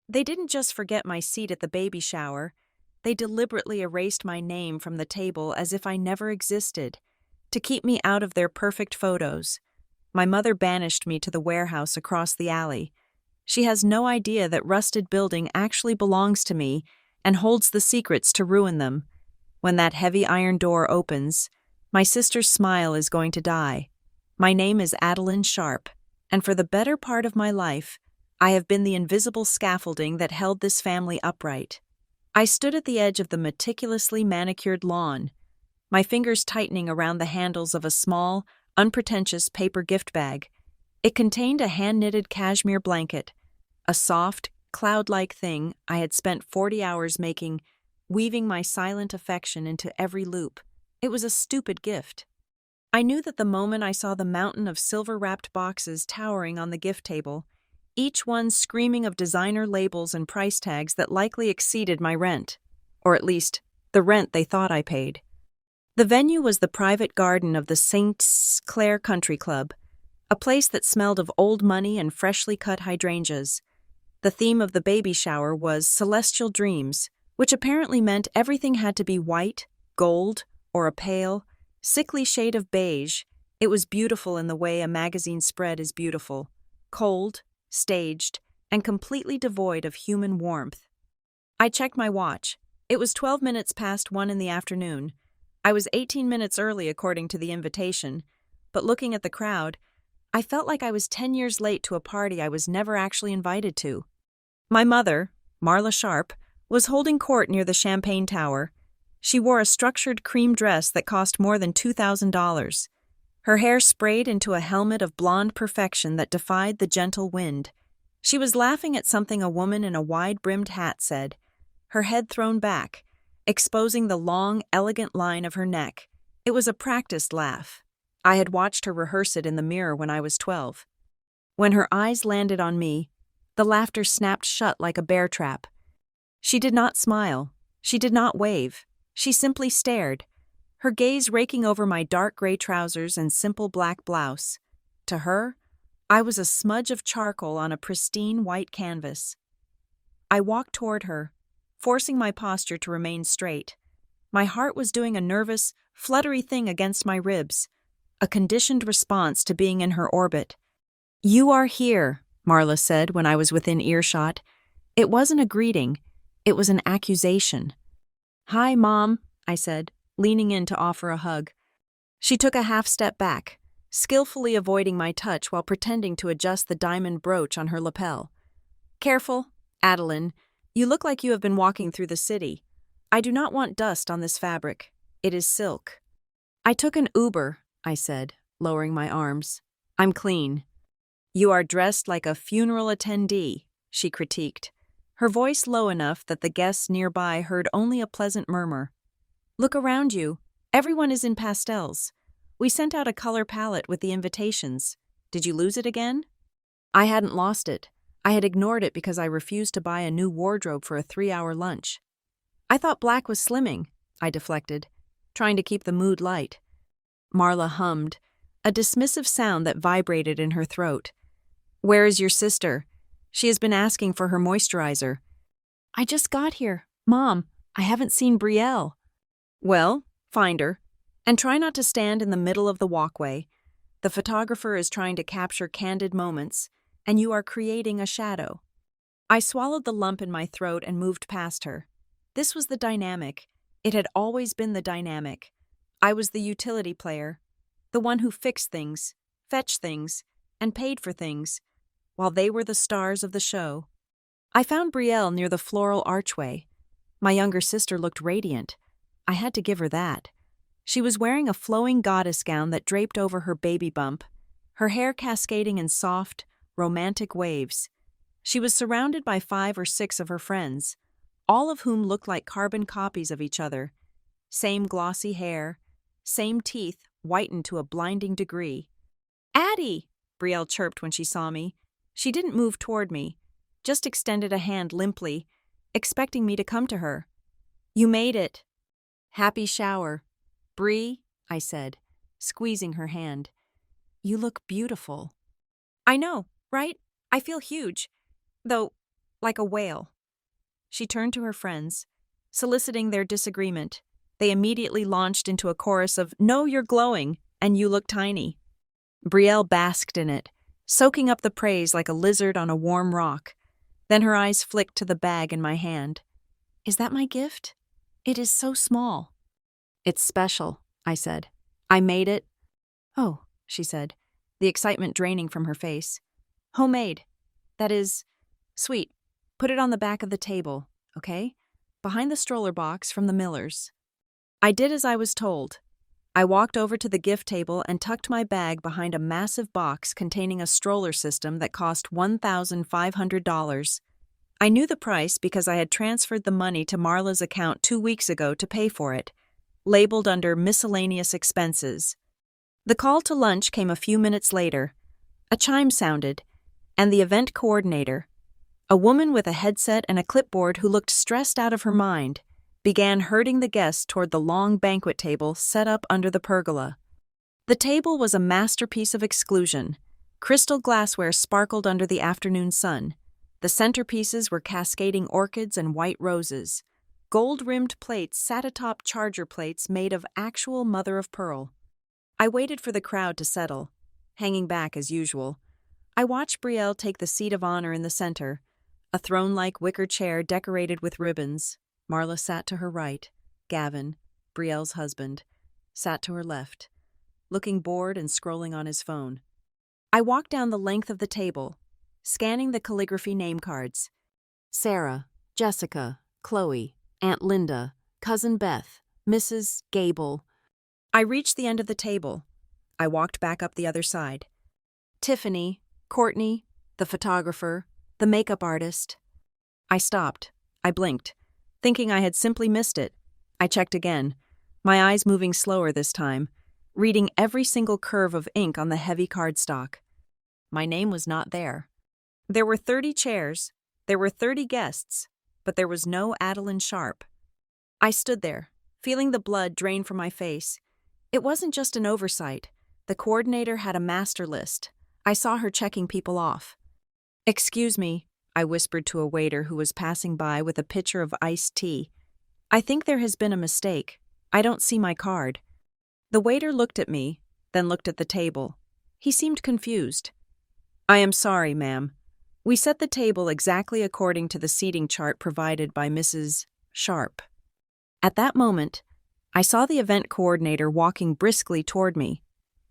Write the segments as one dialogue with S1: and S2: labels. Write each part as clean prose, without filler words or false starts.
S1: They didn't just forget my seat at the baby shower, they deliberately erased my name from the table as if I never existed, to keep me out of their perfect photos. My mother banished me to the warehouse across the alley. She has no idea that rusted building actually belongs to me and holds the secrets to ruin them. When that heavy iron door opens, my sister's smile is going to die. My name is Adeline Sharp, and for the better part of my life, I have been the invisible scaffolding that held this family upright. I stood at the edge of the meticulously manicured lawn, my fingers tightening around the handles of a small, unpretentious paper gift bag. It contained a hand-knitted cashmere blanket, a soft, cloud-like thing I had spent 40 hours making, weaving my silent affection into every loop. It was a stupid gift. I knew that the moment I saw the mountain of silver-wrapped boxes towering on the gift table, each one screaming of designer labels and price tags that likely exceeded my rent, or at least the rent they thought I paid. The venue was the private garden of the St. Clair Country Club, a place that smelled of old money and freshly cut hydrangeas. The theme of the baby shower was Celestial Dreams, which apparently meant everything had to be white, gold, or a pale, sickly shade of beige. It was beautiful in the way a magazine spread is beautiful, cold, staged, and completely devoid of human warmth. I checked my watch. It was 12 minutes past 1 in the afternoon. I was 18 minutes early according to the invitation, but looking at the crowd, I felt like I was 10 years late to a party I was never actually invited to. My mother, Marla Sharp, was holding court near the Champagne Tower. She wore a structured cream dress that cost more than $2,000. Her hair sprayed into a helmet of blonde perfection that defied the gentle wind. She was laughing at something a woman in a wide-brimmed hat said, her head thrown back, exposing the long, elegant line of her neck. It was a practiced laugh. I had watched her rehearse it in the mirror when I was 12. When her eyes landed on me, the laughter snapped shut like a bear trap. She did not smile. She did not wave. She simply stared, her gaze raking over my dark gray trousers and simple black blouse. To her, I was a smudge of charcoal on a pristine white canvas. I walked toward her, forcing my posture to remain straight. My heart was doing a nervous, fluttery thing against my ribs, a conditioned response to being in her orbit. "You are here," Marla said when I was within earshot. It wasn't a greeting, it was an accusation. "Hi, Mom," I said, leaning in to offer a hug. She took a half-step back, skillfully avoiding my touch while pretending to adjust the diamond brooch on her lapel. "Careful, Adeline. You look like you have been walking through the city. I do not want dust on this fabric. It is silk." "I took an Uber," I said, lowering my arms. "I'm clean." "You are dressed like a funeral attendee," she critiqued, her voice low enough that the guests nearby heard only a pleasant murmur. "Look around you. Everyone is in pastels. We sent out a color palette with the invitations. Did you lose it again?" I hadn't lost it. I had ignored it because I refused to buy a new wardrobe for a 3-hour lunch. "I thought black was slimming," I deflected, trying to keep the mood light. Marla hummed, a dismissive sound that vibrated in her throat. "Where is your sister? She has been asking for her moisturizer." "I just got here. Mom, I haven't seen Brielle." "Well, find her. And try not to stand in the middle of the walkway. The photographer is trying to capture candid moments, and you are creating a shadow." I swallowed the lump in my throat and moved past her. This was the dynamic. It had always been the dynamic. I was the utility player, the one who fixed things, fetched things, and paid for things, while they were the stars of the show. I found Brielle near the floral archway. My younger sister looked radiant. I had to give her that. She was wearing a flowing goddess gown that draped over her baby bump, her hair cascading in soft, romantic waves. She was surrounded by 5 or 6 of her friends, all of whom looked like carbon copies of each other. Same glossy hair, same teeth whitened to a blinding degree. "Addie!" Brielle chirped when she saw me. She didn't move toward me, just extended a hand limply, expecting me to come to her. "You made it." "Happy shower." "Brie," I said, squeezing her hand. "You look beautiful." "I know, right? I feel huge. Though, like a whale. She turned to her friends, soliciting their disagreement. They immediately launched into a chorus of, "No, you're glowing, and you look tiny." Brielle basked in it, soaking up the praise like a lizard on a warm rock. Then her eyes flicked to the bag in my hand. "Is that my gift? It is so small." "It's special," I said. "I made it." "Oh," she said, the excitement draining from her face. "Homemade. That is, sweet. Put it on the back of the table, okay? Behind the stroller box from the Millers." I did as I was told. I walked over to the gift table and tucked my bag behind a massive box containing a stroller system that cost $1,500. I knew the price because I had transferred the money to Marla's account 2 weeks ago to pay for it, labeled under miscellaneous expenses. The call to lunch came a few minutes later. A chime sounded, and the event coordinator, a woman with a headset and a clipboard who looked stressed out of her mind, began herding the guests toward the long banquet table set up under the pergola. The table was a masterpiece of exclusion. Crystal glassware sparkled under the afternoon sun. The centerpieces were cascading orchids and white roses. Gold-rimmed plates sat atop charger plates made of actual mother-of-pearl. I waited for the crowd to settle, hanging back as usual. I watched Brielle take the seat of honor in the center, a throne-like wicker chair decorated with ribbons. Marla sat to her right. Gavin, Brielle's husband, sat to her left, looking bored and scrolling on his phone. I walked down the length of the table, scanning the calligraphy name cards. Sarah, Jessica, Chloe, Aunt Linda, Cousin Beth, Mrs. Gable. I reached the end of the table. I walked back up the other side. Tiffany, Courtney, the photographer, the makeup artist. I stopped. I blinked, thinking I had simply missed it. I checked again, my eyes moving slower this time, reading every single curve of ink on the heavy cardstock. My name was not there. There were 30 chairs, there were 30 guests, but there was no Adeline Sharp. I stood there, feeling the blood drain from my face. It wasn't just an oversight. The coordinator had a master list. I saw her checking people off. "Excuse me," I whispered to a waiter who was passing by with a pitcher of iced tea. "I think there has been a mistake. I don't see my card." The waiter looked at me, then looked at the table. He seemed confused. "I am sorry, ma'am. We set the table exactly according to the seating chart provided by Mrs. Sharp." At that moment, I saw the event coordinator walking briskly toward me.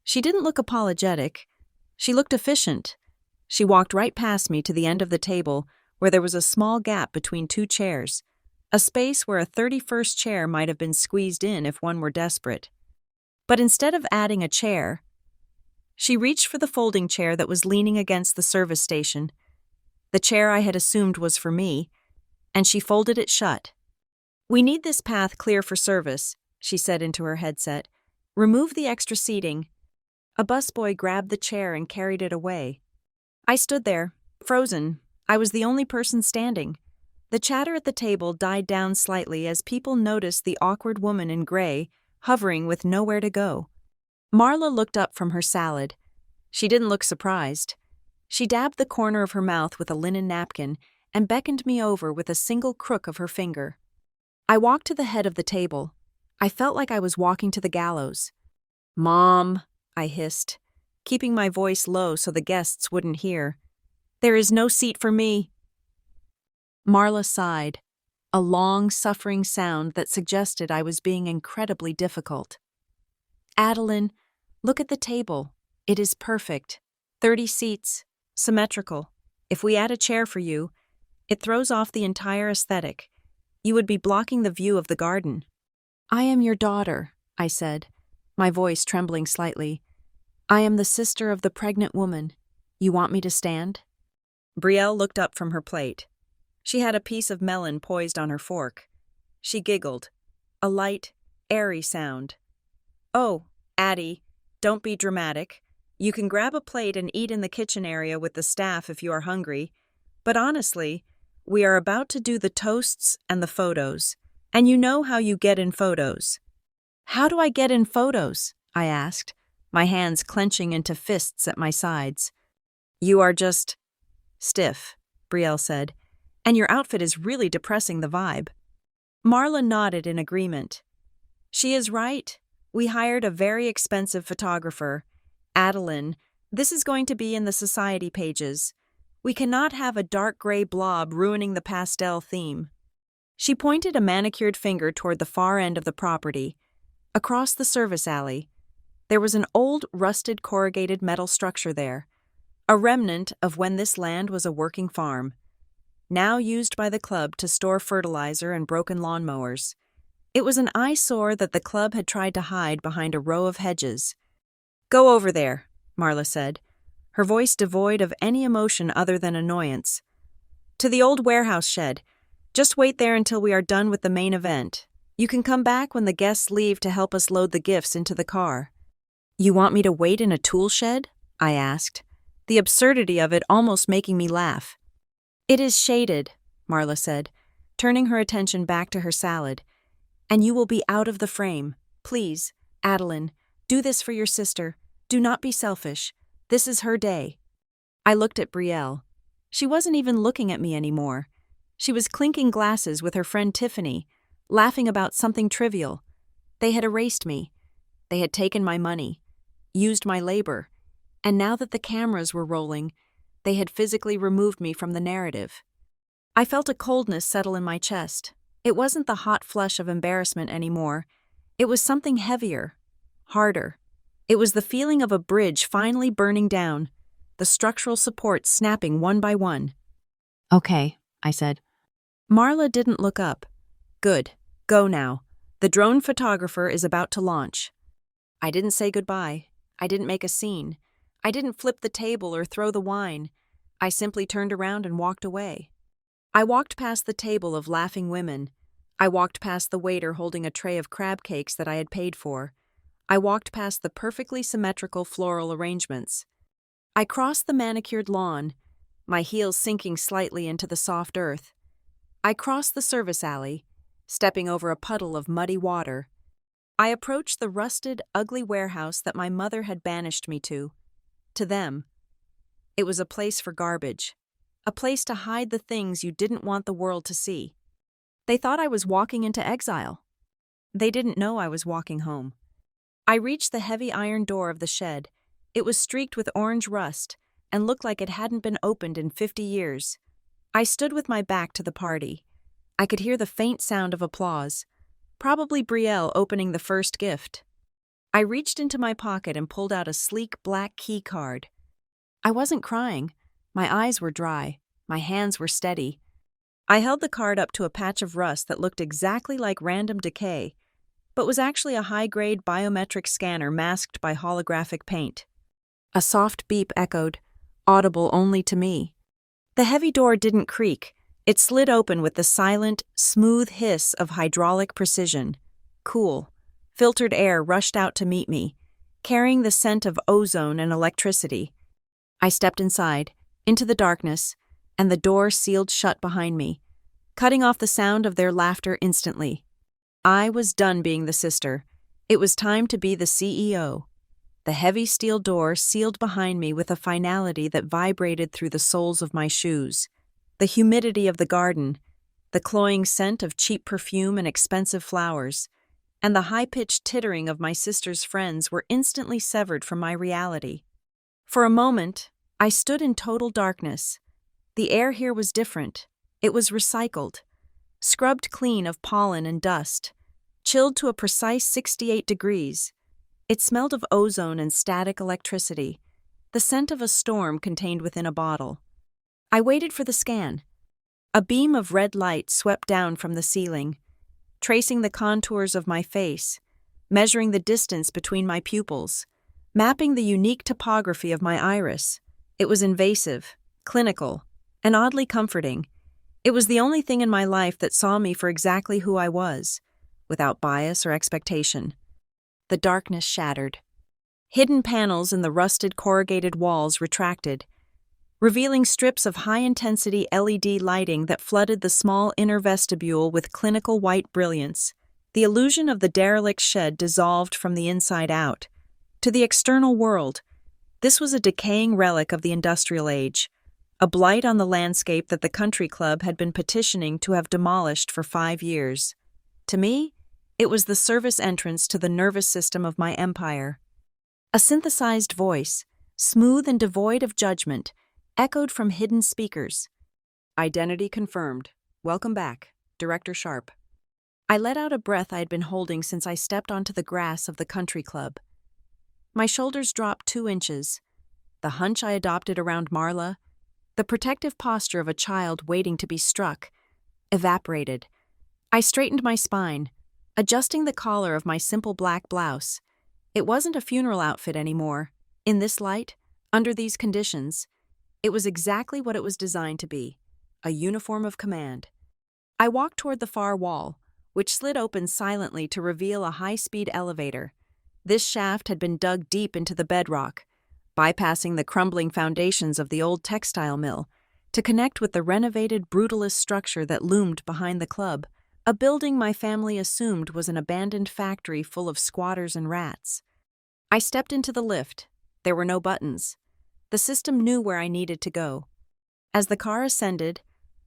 S1: She didn't look apologetic. She looked efficient. She walked right past me to the end of the table where there was a small gap between 2 chairs, a space where a 31st chair might have been squeezed in if one were desperate. But instead of adding a chair, she reached for the folding chair that was leaning against the service station. The chair I had assumed was for me, and she folded it shut. "We need this path clear for service," she said into her headset. "Remove the extra seating." A busboy grabbed the chair and carried it away. I stood there, frozen. I was the only person standing. The chatter at the table died down slightly as people noticed the awkward woman in gray, hovering with nowhere to go. Marla looked up from her salad. She didn't look surprised. She dabbed the corner of her mouth with a linen napkin and beckoned me over with a single crook of her finger. I walked to the head of the table. I felt like I was walking to the gallows. "Mom," I hissed, keeping my voice low so the guests wouldn't hear. "There is no seat for me." Marla sighed, a long, suffering sound that suggested I was being incredibly difficult. "Adeline, look at the table. It is perfect. 30 seats, symmetrical. If we add a chair for you, it throws off the entire aesthetic. You would be blocking the view of the garden." "I am your daughter," I said, my voice trembling slightly. "I am the sister of the pregnant woman. You want me to stand?" Brielle looked up from her plate. She had a piece of melon poised on her fork. She giggled, a light, airy sound. "Oh, Addie, don't be dramatic. You can grab a plate and eat in the kitchen area with the staff if you are hungry. But honestly, we are about to do the toasts and the photos, and you know how you get in photos." "How do I get in photos?" I asked, my hands clenching into fists at my sides. "You are just stiff," Brielle said, And your outfit is really depressing the vibe." Marla nodded in agreement. "She is right. We hired a very expensive photographer. Adeline, this is going to be in the society pages. We cannot have a dark gray blob ruining the pastel theme." She pointed a manicured finger toward the far end of the property. Across the service alley, there was an old, rusted corrugated metal structure there, a remnant of when this land was a working farm, now used by the club to store fertilizer and broken lawnmowers. It was an eyesore that the club had tried to hide behind a row of hedges. "Go over there," Marla said, her voice devoid of any emotion other than annoyance. "To the old warehouse shed. Just wait there until we are done with the main event. You can come back when the guests leave to help us load the gifts into the car." "You want me to wait in a tool shed?" I asked, the absurdity of it almost making me laugh. "It is shaded," Marla said, turning her attention back to her salad. "And you will be out of the frame. Please, Adeline, do this for your sister. Do not be selfish. This is her day." I looked at Brielle. She wasn't even looking at me anymore. She was clinking glasses with her friend Tiffany, laughing about something trivial. They had erased me. They had taken my money, used my labor, and now that the cameras were rolling, they had physically removed me from the narrative. I felt a coldness settle in my chest. It wasn't the hot flush of embarrassment anymore. It was something heavier, harder. It was the feeling of a bridge finally burning down, the structural supports snapping one by one. "Okay," I said. Marla didn't look up. "Good. Go now. The drone photographer is about to launch." I didn't say goodbye. I didn't make a scene. I didn't flip the table or throw the wine. I simply turned around and walked away. I walked past the table of laughing women. I walked past the waiter holding a tray of crab cakes that I had paid for. I walked past the perfectly symmetrical floral arrangements. I crossed the manicured lawn, my heels sinking slightly into the soft earth. I crossed the service alley, stepping over a puddle of muddy water. I approached the rusted, ugly warehouse that my mother had banished me to. To them, it was a place for garbage, a place to hide the things you didn't want the world to see. They thought I was walking into exile. They didn't know I was walking home. I reached the heavy iron door of the shed. It was streaked with orange rust and looked like it hadn't been opened in 50 years. I stood with my back to the party. I could hear the faint sound of applause, probably Brielle opening the first gift. I reached into my pocket and pulled out a sleek black key card. I wasn't crying. My eyes were dry. My hands were steady. I held the card up to a patch of rust that looked exactly like random decay, but was actually a high-grade biometric scanner masked by holographic paint. A soft beep echoed, audible only to me. The heavy door didn't creak. It slid open with the silent, smooth hiss of hydraulic precision. Cool, filtered air rushed out to meet me, carrying the scent of ozone and electricity. I stepped inside, into the darkness, and the door sealed shut behind me, cutting off the sound of their laughter instantly. I was done being the sister. It was time to be the CEO. The heavy steel door sealed behind me with a finality that vibrated through the soles of my shoes. The humidity of the garden, the cloying scent of cheap perfume and expensive flowers, and the high-pitched tittering of my sister's friends were instantly severed from my reality. For a moment, I stood in total darkness. The air here was different. It was recycled, scrubbed clean of pollen and dust, chilled to a precise 68 degrees. It smelled of ozone and static electricity, the scent of a storm contained within a bottle. I waited for the scan. A beam of red light swept down from the ceiling, tracing the contours of my face, measuring the distance between my pupils, mapping the unique topography of my iris. It was invasive, clinical, and oddly comforting. It was the only thing in my life that saw me for exactly who I was, without bias or expectation. The darkness shattered. Hidden panels in the rusted corrugated walls retracted, revealing strips of high-intensity LED lighting that flooded the small inner vestibule with clinical white brilliance. The illusion of the derelict shed dissolved from the inside out. To the external world, this was a decaying relic of the industrial age, a blight on the landscape that the country club had been petitioning to have demolished for 5 years. To me, it was the service entrance to the nervous system of my empire. A synthesized voice, smooth and devoid of judgment, echoed from hidden speakers. "Identity confirmed. Welcome back, Director Sharp." I let out a breath I had been holding since I stepped onto the grass of the country club. My shoulders dropped 2 inches. The hunch I adopted around Marla, the protective posture of a child waiting to be struck, evaporated. I straightened my spine, adjusting the collar of my simple black blouse. It wasn't a funeral outfit anymore. In this light, under these conditions, it was exactly what it was designed to be, a uniform of command. I walked toward the far wall, which slid open silently to reveal a high-speed elevator. This shaft had been dug deep into the bedrock, bypassing the crumbling foundations of the old textile mill, to connect with the renovated brutalist structure that loomed behind the club, a building my family assumed was an abandoned factory full of squatters and rats. I stepped into the lift. There were no buttons. The system knew where I needed to go. As the car ascended,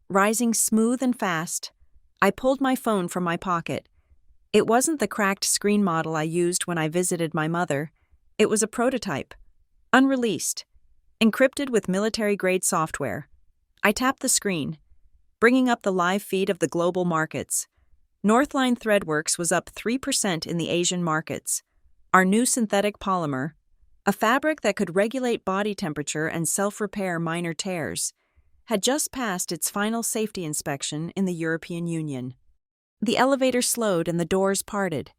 S1: rising smooth and fast, I pulled my phone from my pocket. It wasn't the cracked screen model I used when I visited my mother. It was a prototype, unreleased, encrypted with military-grade software. I tapped the screen, bringing up the live feed of the global markets. Northline Threadworks was up 3% in the Asian markets. Our new synthetic polymer, a fabric that could regulate body temperature and self-repair minor tears, had just passed its final safety inspection in the European Union. The elevator slowed and the doors parted.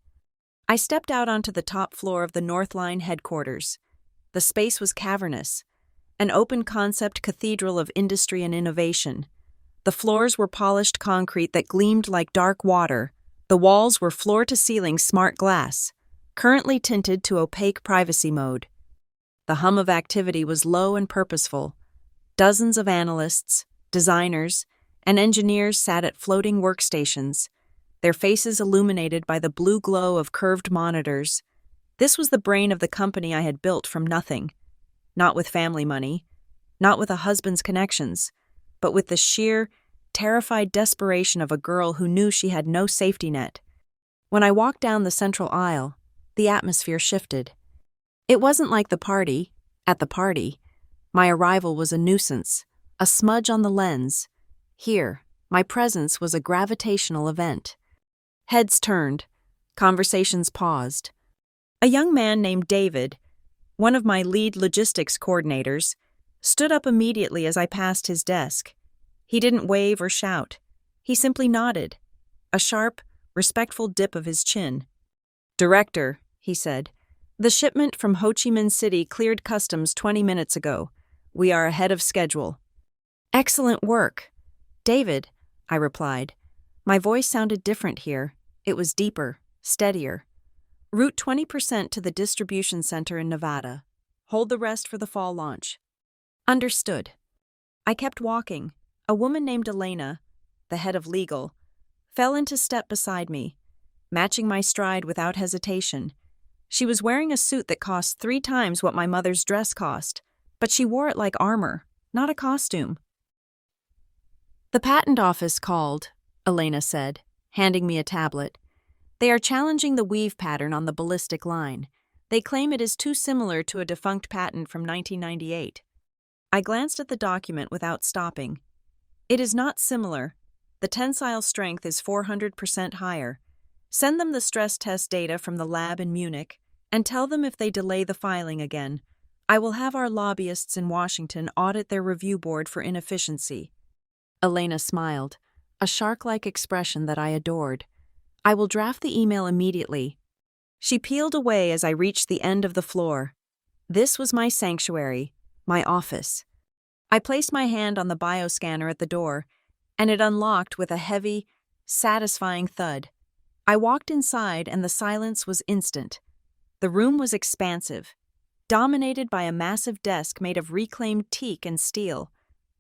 S1: I stepped out onto the top floor of the Northline headquarters. The space was cavernous, an open-concept cathedral of industry and innovation. The floors were polished concrete that gleamed like dark water. The walls were floor-to-ceiling smart glass, currently tinted to opaque privacy mode. The hum of activity was low and purposeful. Dozens of analysts, designers, and engineers sat at floating workstations, their faces illuminated by the blue glow of curved monitors. This was the brain of the company I had built from nothing. Not with family money, not with a husband's connections, but with the sheer, terrified desperation of a girl who knew she had no safety net. When I walked down the central aisle, the atmosphere shifted. It wasn't like at the party. My arrival was a nuisance, a smudge on the lens. Here, my presence was a gravitational event. Heads turned, conversations paused. A young man named David, one of my lead logistics coordinators, stood up immediately as I passed his desk. He didn't wave or shout. He simply nodded, a sharp, respectful dip of his chin. "Director," he said, "the shipment from Ho Chi Minh City cleared customs 20 minutes ago. We are ahead of schedule." "Excellent work, David," I replied. My voice sounded different here. It was deeper, steadier. "Route 20% to the distribution center in Nevada. Hold the rest for the fall launch." "Understood." I kept walking. A woman named Elena, the head of legal, fell into step beside me, matching my stride without hesitation. She was wearing a suit that cost 3 times what my mother's dress cost, but she wore it like armor, not a costume. "The patent office called," Elena said, handing me a tablet. "They are challenging the weave pattern on the ballistic line. They claim it is too similar to a defunct patent from 1998. I glanced at the document without stopping. "It is not similar. The tensile strength is 400% higher. Send them the stress test data from the lab in Munich, and tell them if they delay the filing again, I will have our lobbyists in Washington audit their review board for inefficiency." Elena smiled, a shark-like expression that I adored. "I will draft the email immediately." She peeled away as I reached the end of the floor. This was my sanctuary, my office. I placed my hand on the bioscanner at the door, and it unlocked with a heavy, satisfying thud. I walked inside, and the silence was instant. The room was expansive, dominated by a massive desk made of reclaimed teak and steel.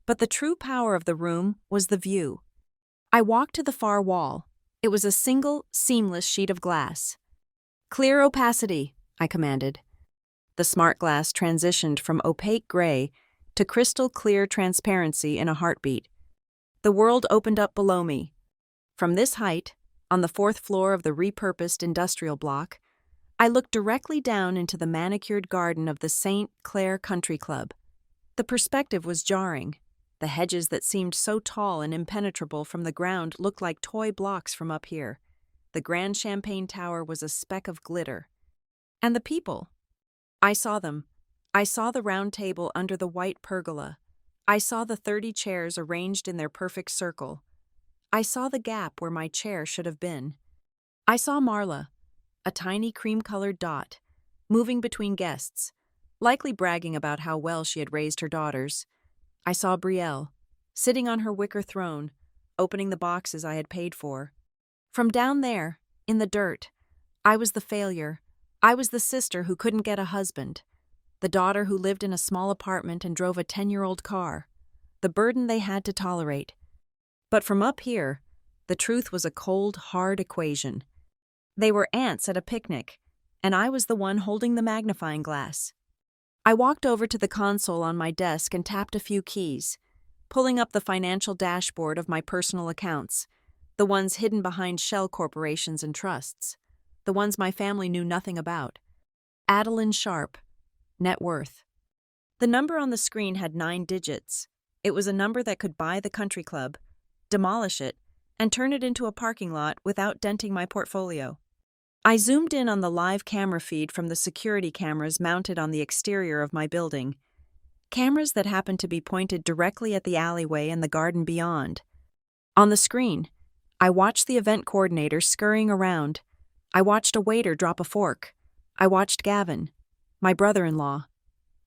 S1: But the true power of the room was the view. I walked to the far wall. It was a single, seamless sheet of glass. "Clear opacity," I commanded. The smart glass transitioned from opaque gray to crystal clear transparency in a heartbeat. The world opened up below me. From this height, on the fourth floor of the repurposed industrial block, I looked directly down into the manicured garden of the St. Clair Country Club. The perspective was jarring. The hedges that seemed so tall and impenetrable from the ground looked like toy blocks from up here. The Grand Champagne Tower was a speck of glitter. And the people. I saw them. I saw the round table under the white pergola. I saw the 30 chairs arranged in their perfect circle. I saw the gap where my chair should have been. I saw Marla, a tiny cream-colored dot, moving between guests, likely bragging about how well she had raised her daughters. I saw Brielle, sitting on her wicker throne, opening the boxes I had paid for. From down there, in the dirt, I was the failure. I was the sister who couldn't get a husband, the daughter who lived in a small apartment and drove a 10-year-old car, the burden they had to tolerate. But from up here, the truth was a cold, hard equation. They were ants at a picnic, and I was the one holding the magnifying glass. I walked over to the console on my desk and tapped a few keys, pulling up the financial dashboard of my personal accounts, the ones hidden behind shell corporations and trusts, the ones my family knew nothing about. Adeline Sharp, net worth. The number on the screen had 9 digits. It was a number that could buy the country club, demolish it, and turn it into a parking lot without denting my portfolio. I zoomed in on the live camera feed from the security cameras mounted on the exterior of my building, cameras that happened to be pointed directly at the alleyway and the garden beyond. On the screen, I watched the event coordinator scurrying around. I watched a waiter drop a fork. I watched Gavin, my brother-in-law,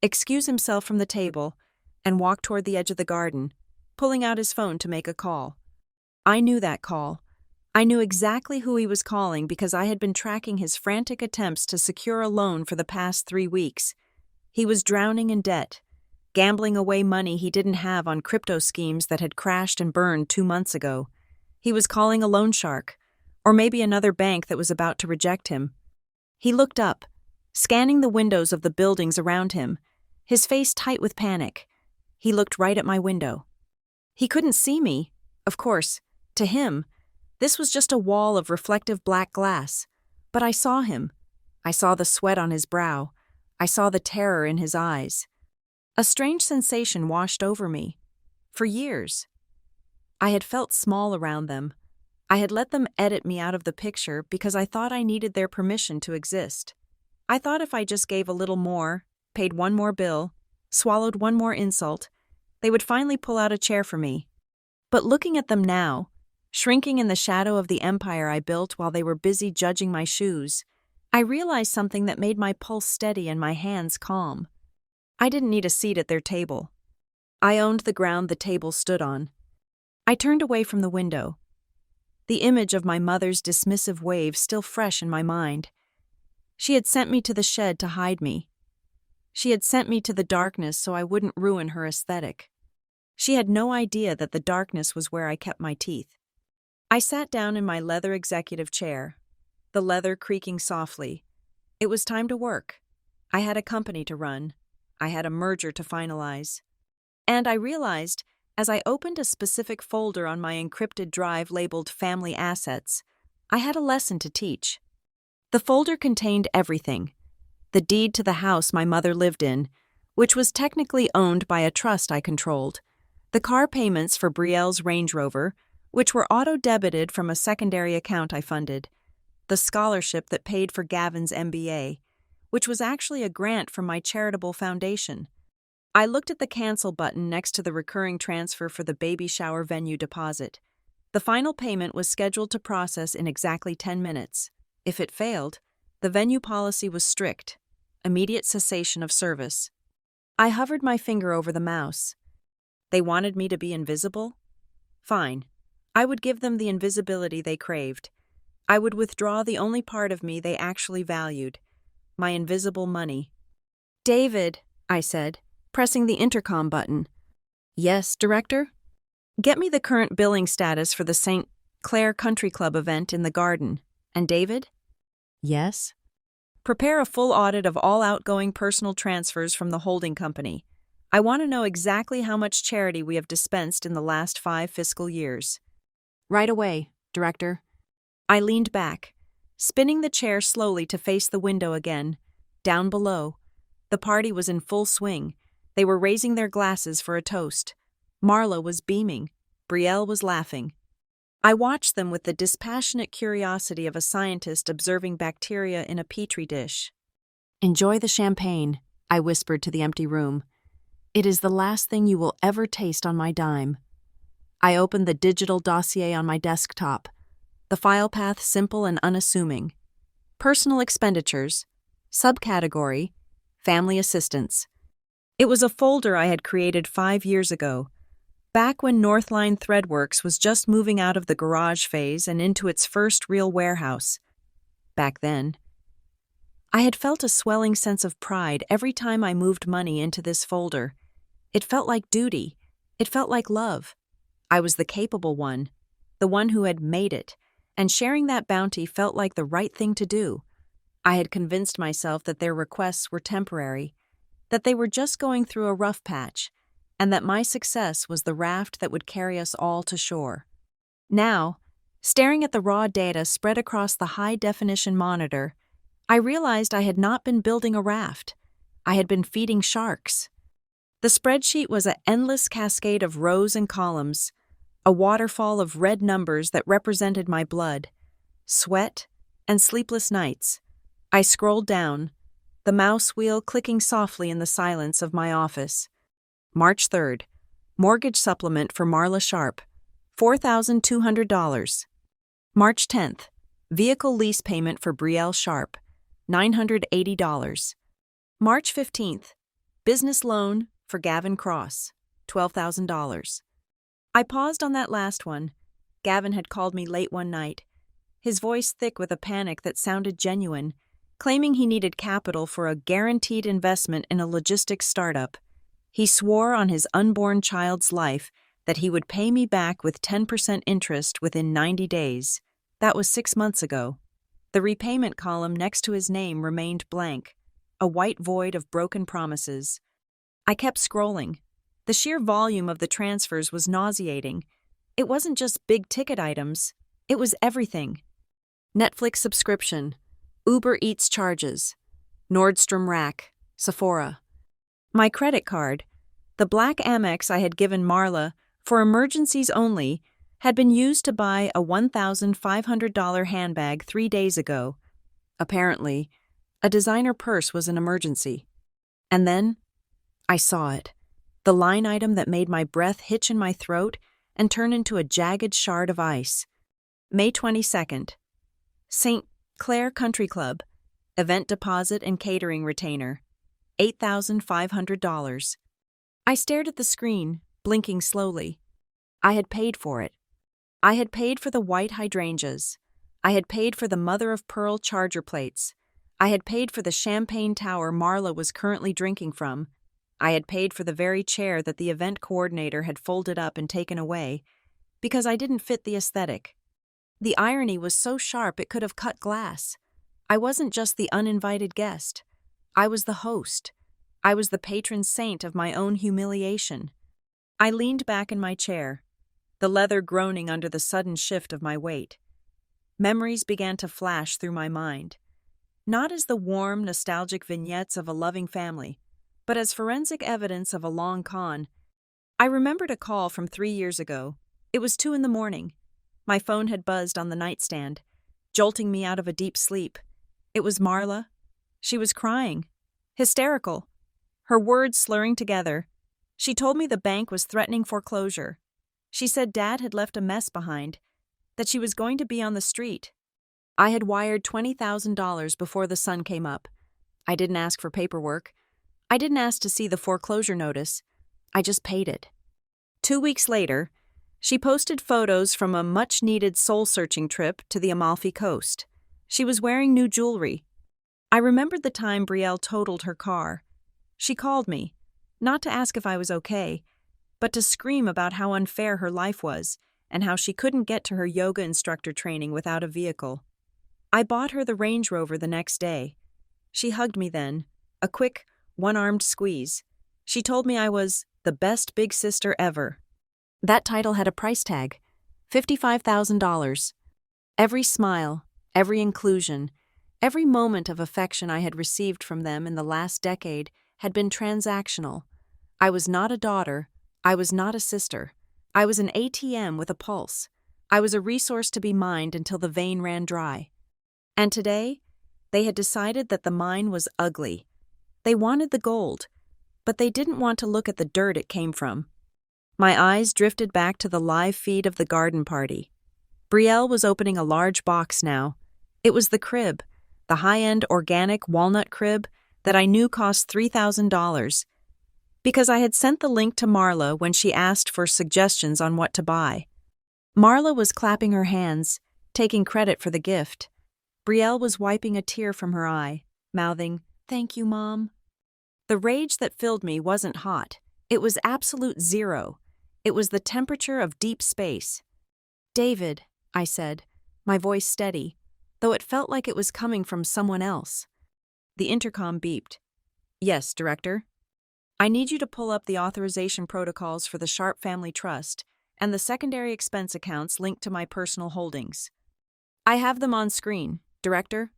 S1: excuse himself from the table and walk toward the edge of the garden, pulling out his phone to make a call. I knew that call. I knew exactly who he was calling because I had been tracking his frantic attempts to secure a loan for the past 3 weeks. He was drowning in debt, gambling away money he didn't have on crypto schemes that had crashed and burned 2 months ago. He was calling a loan shark, or maybe another bank that was about to reject him. He looked up, scanning the windows of the buildings around him, his face tight with panic. He looked right at my window. He couldn't see me, of course. To him, this was just a wall of reflective black glass. But I saw him. I saw the sweat on his brow. I saw the terror in his eyes. A strange sensation washed over me. For years, I had felt small around them. I had let them edit me out of the picture because I thought I needed their permission to exist. I thought if I just gave a little more, paid one more bill, swallowed one more insult, they would finally pull out a chair for me. But looking at them now, shrinking in the shadow of the empire I built while they were busy judging my shoes, I realized something that made my pulse steady and my hands calm. I didn't need a seat at their table. I owned the ground the table stood on. I turned away from the window, the image of my mother's dismissive wave still fresh in my mind. She had sent me to the shed to hide me. She had sent me to the darkness so I wouldn't ruin her aesthetic. She had no idea that the darkness was where I kept my teeth. I sat down in my leather executive chair, the leather creaking softly. It was time to work. I had a company to run. I had a merger to finalize. And I realized, as I opened a specific folder on my encrypted drive labeled Family Assets, I had a lesson to teach. The folder contained everything. The deed to the house my mother lived in, which was technically owned by a trust I controlled, the car payments for Brielle's Range Rover, which were auto-debited from a secondary account I funded, the scholarship that paid for Gavin's MBA, which was actually a grant from my charitable foundation. I looked at the cancel button next to the recurring transfer for the baby shower venue deposit. The final payment was scheduled to process in exactly 10 minutes. If it failed, the venue policy was strict, immediate cessation of service. I hovered my finger over the mouse. They wanted me to be invisible? Fine. I would give them the invisibility they craved. I would withdraw the only part of me they actually valued, my invisible money. "David," I said, pressing the intercom button. "Yes, Director?" "Get me the current billing status for the St. Clair Country Club event in the garden. And David?" "Yes?" "Prepare a full audit of all outgoing personal transfers from the holding company. I want to know exactly how much charity we have dispensed in the last 5 fiscal years." "Right away, Director." I leaned back, spinning the chair slowly to face the window again. Down below, the party was in full swing. They were raising their glasses for a toast. Marla was beaming. Brielle was laughing. I watched them with the dispassionate curiosity of a scientist observing bacteria in a petri dish. "Enjoy the champagne," I whispered to the empty room. "It is the last thing you will ever taste on my dime." I opened the digital dossier on my desktop, the file path simple and unassuming. Personal expenditures, subcategory, family assistance. It was a folder I had created 5 years ago, back when Northline Threadworks was just moving out of the garage phase and into its first real warehouse. Back then, I had felt a swelling sense of pride every time I moved money into this folder. It felt like duty. It felt like love. I was the capable one, the one who had made it, and sharing that bounty felt like the right thing to do. I had convinced myself that their requests were temporary, that they were just going through a rough patch, and that my success was the raft that would carry us all to shore. Now, staring at the raw data spread across the high-definition monitor, I realized I had not been building a raft. I had been feeding sharks. The spreadsheet was an endless cascade of rows and columns, a waterfall of red numbers that represented my blood, sweat, and sleepless nights. I scrolled down, the mouse wheel clicking softly in the silence of my office. March 3rd, mortgage supplement for Marla Sharp, $4,200. March 10th, vehicle lease payment for Brielle Sharp, $980. March 15th, business loan for Gavin Cross, $12,000. I paused on that last one. Gavin had called me late one night, his voice thick with a panic that sounded genuine, claiming he needed capital for a guaranteed investment in a logistics startup. He swore on his unborn child's life that he would pay me back with 10% interest within 90 days. That was 6 months ago. The repayment column next to his name remained blank, a white void of broken promises. I kept scrolling. The sheer volume of the transfers was nauseating. It wasn't just big-ticket items. It was everything. Netflix subscription, Uber Eats charges, Nordstrom Rack, Sephora. My credit card, the black Amex I had given Marla for emergencies only, had been used to buy a $1,500 handbag 3 days ago. Apparently, a designer purse was an emergency. And then, I saw it. The line item that made my breath hitch in my throat and turn into a jagged shard of ice. May 22nd. St. Clair Country Club, event deposit and catering retainer, $8,500. I stared at the screen, blinking slowly. I had paid for it. I had paid for the white hydrangeas. I had paid for the mother-of-pearl charger plates. I had paid for the champagne tower Marla was currently drinking from. I had paid for the very chair that the event coordinator had folded up and taken away, because I didn't fit the aesthetic. The irony was so sharp it could have cut glass. I wasn't just the uninvited guest. I was the host. I was the patron saint of my own humiliation. I leaned back in my chair, the leather groaning under the sudden shift of my weight. Memories began to flash through my mind, not as the warm, nostalgic vignettes of a loving family, but as forensic evidence of a long con. I remembered a call from 3 years ago. It was 2 a.m. My phone had buzzed on the nightstand, jolting me out of a deep sleep. It was Marla. She was crying, hysterical, her words slurring together. She told me the bank was threatening foreclosure. She said Dad had left a mess behind, that she was going to be on the street. I had wired $20,000 before the sun came up. I didn't ask for paperwork. I didn't ask to see the foreclosure notice. I just paid it. 2 weeks later, she posted photos from a much-needed soul-searching trip to the Amalfi Coast. She was wearing new jewelry. I remembered the time Brielle totaled her car. She called me, not to ask if I was okay, but to scream about how unfair her life was and how she couldn't get to her yoga instructor training without a vehicle. I bought her the Range Rover the next day. She hugged me then, a quick, one-armed squeeze. She told me I was the best big sister ever. That title had a price tag, $55,000. Every smile, every inclusion, every moment of affection I had received from them in the last decade had been transactional. I was not a daughter. I was not a sister. I was an ATM with a pulse. I was a resource to be mined until the vein ran dry. And today, they had decided that the mine was ugly. They wanted the gold, but they didn't want to look at the dirt it came from. My eyes drifted back to the live feed of the garden party. Brielle was opening a large box now. It was the crib, the high-end organic walnut crib that I knew cost $3,000, because I had sent the link to Marla when she asked for suggestions on what to buy. Marla was clapping her hands, taking credit for the gift. Brielle was wiping a tear from her eye, mouthing, "Thank you, Mom." The rage that filled me wasn't hot. It was absolute zero. It was the temperature of deep space. "David," I said, my voice steady, though it felt like it was coming from someone else. The intercom beeped. "Yes, Director." "I need you to pull up the authorization protocols for the Sharp Family Trust and the secondary expense accounts linked to my personal holdings." "I have them on screen, Director."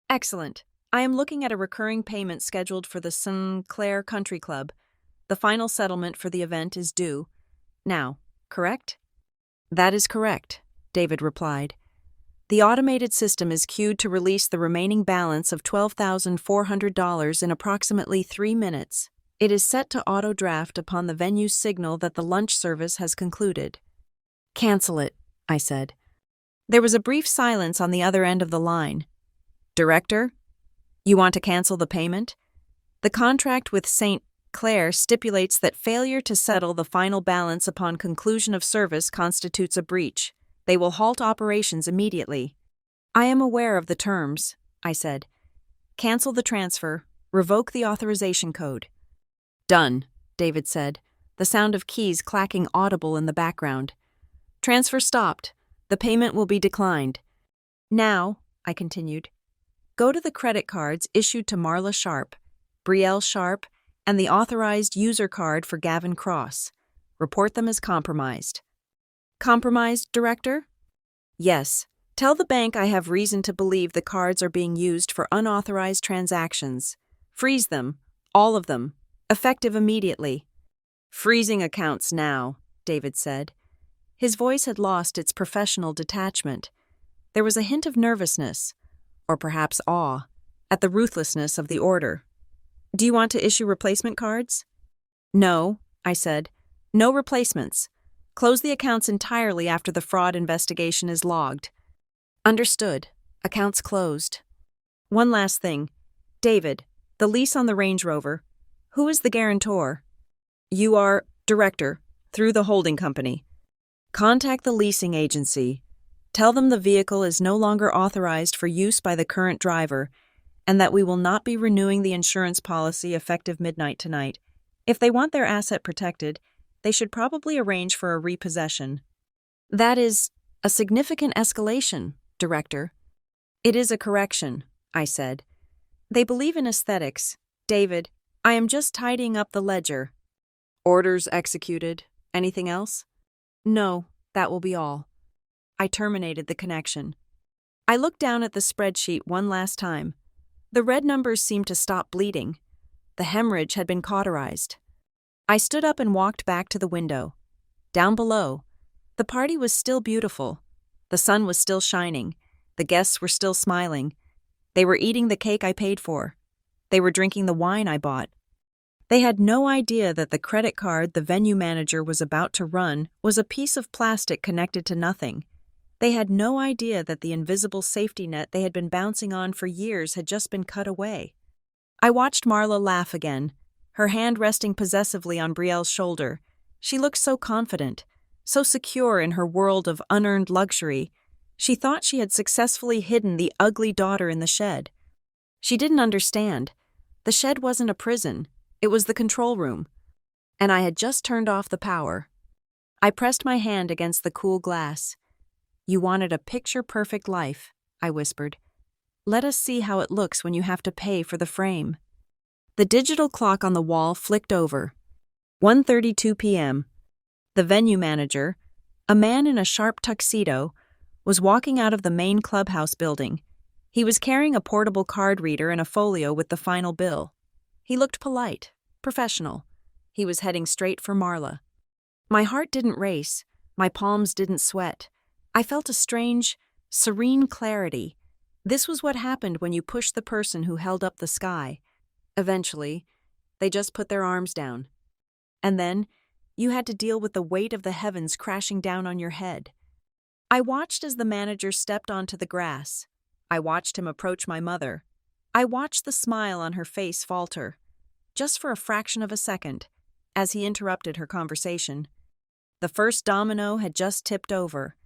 S1: "Excellent. I am looking at a recurring payment scheduled for the Sinclair Country Club. The final settlement for the event is due now, correct?" "That is correct," David replied. "The automated system is queued to release the remaining balance of $12,400 in approximately 3 minutes. It is set to auto-draft upon the venue's signal that the lunch service has concluded." "Cancel it," I said. There was a brief silence on the other end of the line. "Director, you want to cancel the payment? The contract with St. Clair stipulates that failure to settle the final balance upon conclusion of service constitutes a breach. They will halt operations immediately." "I am aware of the terms," I said. "Cancel the transfer. Revoke the authorization code." "Done," David said, the sound of keys clacking audible in the background. "Transfer stopped. The payment will be declined." "Now," I continued, "go to the credit cards issued to Marla Sharp, Brielle Sharp, and the authorized user card for Gavin Cross. Report them as compromised." "Compromised, Director?" "Yes. Tell the bank I have reason to believe the cards are being used for unauthorized transactions. Freeze them, all of them, effective immediately." "Freezing accounts now," David said. His voice had lost its professional detachment. There was a hint of nervousness, or perhaps awe, at the ruthlessness of the order. "Do you want to issue replacement cards?" "No," I said. "No replacements. Close the accounts entirely after the fraud investigation is logged." "Understood. Accounts closed." "One last thing. David, the lease on the Range Rover. Who is the guarantor?" "You are, Director, through the holding company. Contact the leasing agency. Tell them the vehicle is no longer authorized for use by the current driver, and that we will not be renewing the insurance policy effective midnight tonight. If they want their asset protected, they should probably arrange for a repossession." "That is a significant escalation, Director." "It is a correction," I said. "They believe in aesthetics. David, I am just tidying up the ledger." "Orders executed. Anything else?" "No, that will be all." I terminated the connection. I looked down at the spreadsheet one last time. The red numbers seemed to stop bleeding. The hemorrhage had been cauterized. I stood up and walked back to the window. Down below, the party was still beautiful. The sun was still shining. The guests were still smiling. They were eating the cake I paid for. They were drinking the wine I bought. They had no idea that the credit card the venue manager was about to run was a piece of plastic connected to nothing. They had no idea that the invisible safety net they had been bouncing on for years had just been cut away. I watched Marla laugh again, her hand resting possessively on Brielle's shoulder. She looked so confident, so secure in her world of unearned luxury. She thought she had successfully hidden the ugly daughter in the shed. She didn't understand. The shed wasn't a prison. It was the control room. And I had just turned off the power. I pressed my hand against the cool glass. "You wanted a picture-perfect life," I whispered. "Let us see how it looks when you have to pay for the frame." The digital clock on the wall flicked over. 1:32 p.m. The venue manager, a man in a sharp tuxedo, was walking out of the main clubhouse building. He was carrying a portable card reader and a folio with the final bill. He looked polite, professional. He was heading straight for Marla. My heart didn't race. My palms didn't sweat. I felt a strange, serene clarity. This was what happened when you pushed the person who held up the sky. Eventually, they just put their arms down. And then, you had to deal with the weight of the heavens crashing down on your head. I watched as the manager stepped onto the grass. I watched him approach my mother. I watched the smile on her face falter, just for a fraction of a second, as he interrupted her conversation. The first domino had just tipped over.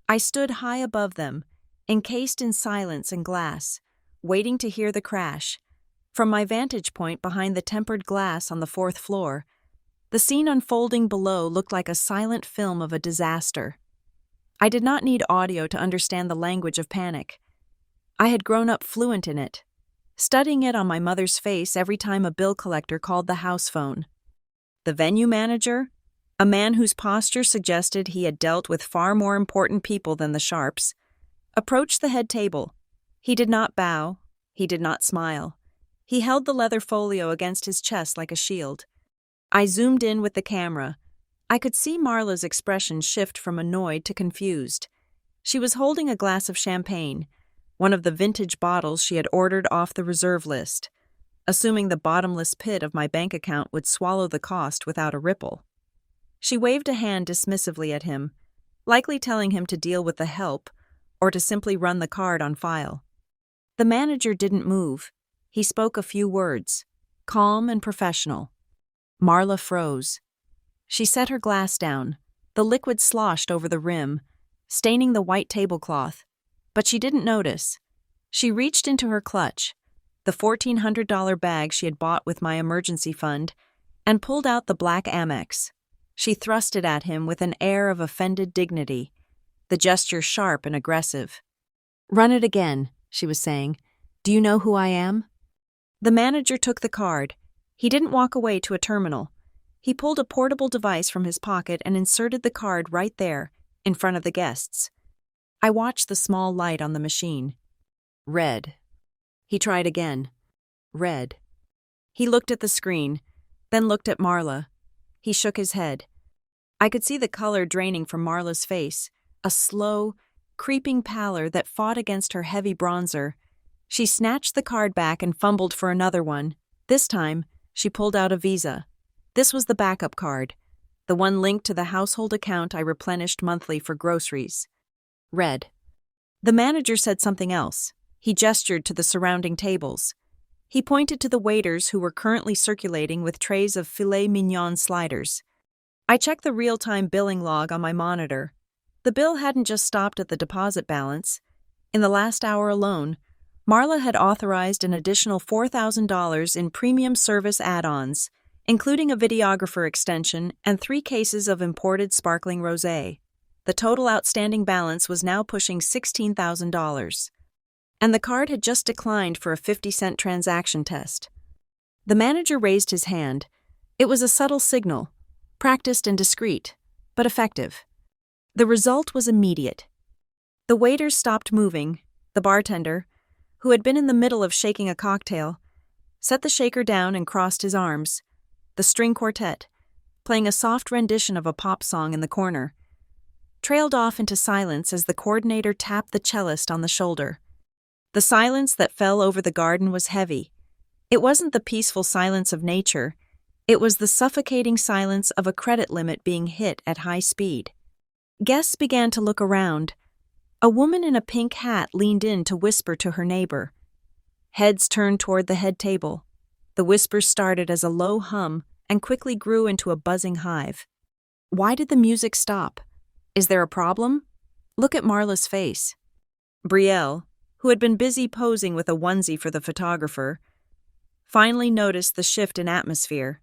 S1: I stood high above them, encased in silence and glass, waiting to hear the crash. From my vantage point behind the tempered glass on the 4th floor, the scene unfolding below looked like a silent film of a disaster. I did not need audio to understand the language of panic. I had grown up fluent in it, studying it on my mother's face every time a bill collector called the house phone. The venue manager, a man whose posture suggested he had dealt with far more important people than the Sharps, approached the head table. He did not bow. He did not smile. He held the leather folio against his chest like a shield. I zoomed in with the camera. I could see Marla's expression shift from annoyed to confused. She was holding a glass of champagne, one of the vintage bottles she had ordered off the reserve list, assuming the bottomless pit of my bank account would swallow the cost without a ripple. She waved a hand dismissively at him, likely telling him to deal with the help or to simply run the card on file. The manager didn't move. He spoke a few words, calm and professional. Marla froze. She set her glass down. The liquid sloshed over the rim, staining the white tablecloth, but she didn't notice. She reached into her clutch, the $1,400 bag she had bought with my emergency fund, and pulled out the black Amex. She thrust it at him with an air of offended dignity, the gesture sharp and aggressive. "Run it again," she was saying. "Do you know who I am?" The manager took the card. He didn't walk away to a terminal. He pulled a portable device from his pocket and inserted the card right there, in front of the guests. I watched the small light on the machine. Red. He tried again. Red. He looked at the screen, then looked at Marla. He shook his head. I could see the color draining from Marla's face, a slow, creeping pallor that fought against her heavy bronzer. She snatched the card back and fumbled for another one. This time, she pulled out a Visa. This was the backup card, the one linked to the household account I replenished monthly for groceries. Red. The manager said something else. He gestured to the surrounding tables. He pointed to the waiters who were currently circulating with trays of filet mignon sliders. I checked the real-time billing log on my monitor. The bill hadn't just stopped at the deposit balance. In the last hour alone, Marla had authorized an additional $4,000 in premium service add-ons, including a videographer extension and 3 cases of imported sparkling rosé. The total outstanding balance was now pushing $16,000. And the card had just declined for a 50-cent transaction test. The manager raised his hand. It was a subtle signal, practiced and discreet, but effective. The result was immediate. The waiters stopped moving. The bartender, who had been in the middle of shaking a cocktail, set the shaker down and crossed his arms. The string quartet, playing a soft rendition of a pop song in the corner, trailed off into silence as the coordinator tapped the cellist on the shoulder. The silence that fell over the garden was heavy. It wasn't the peaceful silence of nature. It was the suffocating silence of a credit limit being hit at high speed. Guests began to look around. A woman in a pink hat leaned in to whisper to her neighbor. Heads turned toward the head table. The whispers started as a low hum and quickly grew into a buzzing hive. Why did the music stop? Is there a problem? Look at Marla's face. Brielle, who had been busy posing with a onesie for the photographer, finally noticed the shift in atmosphere.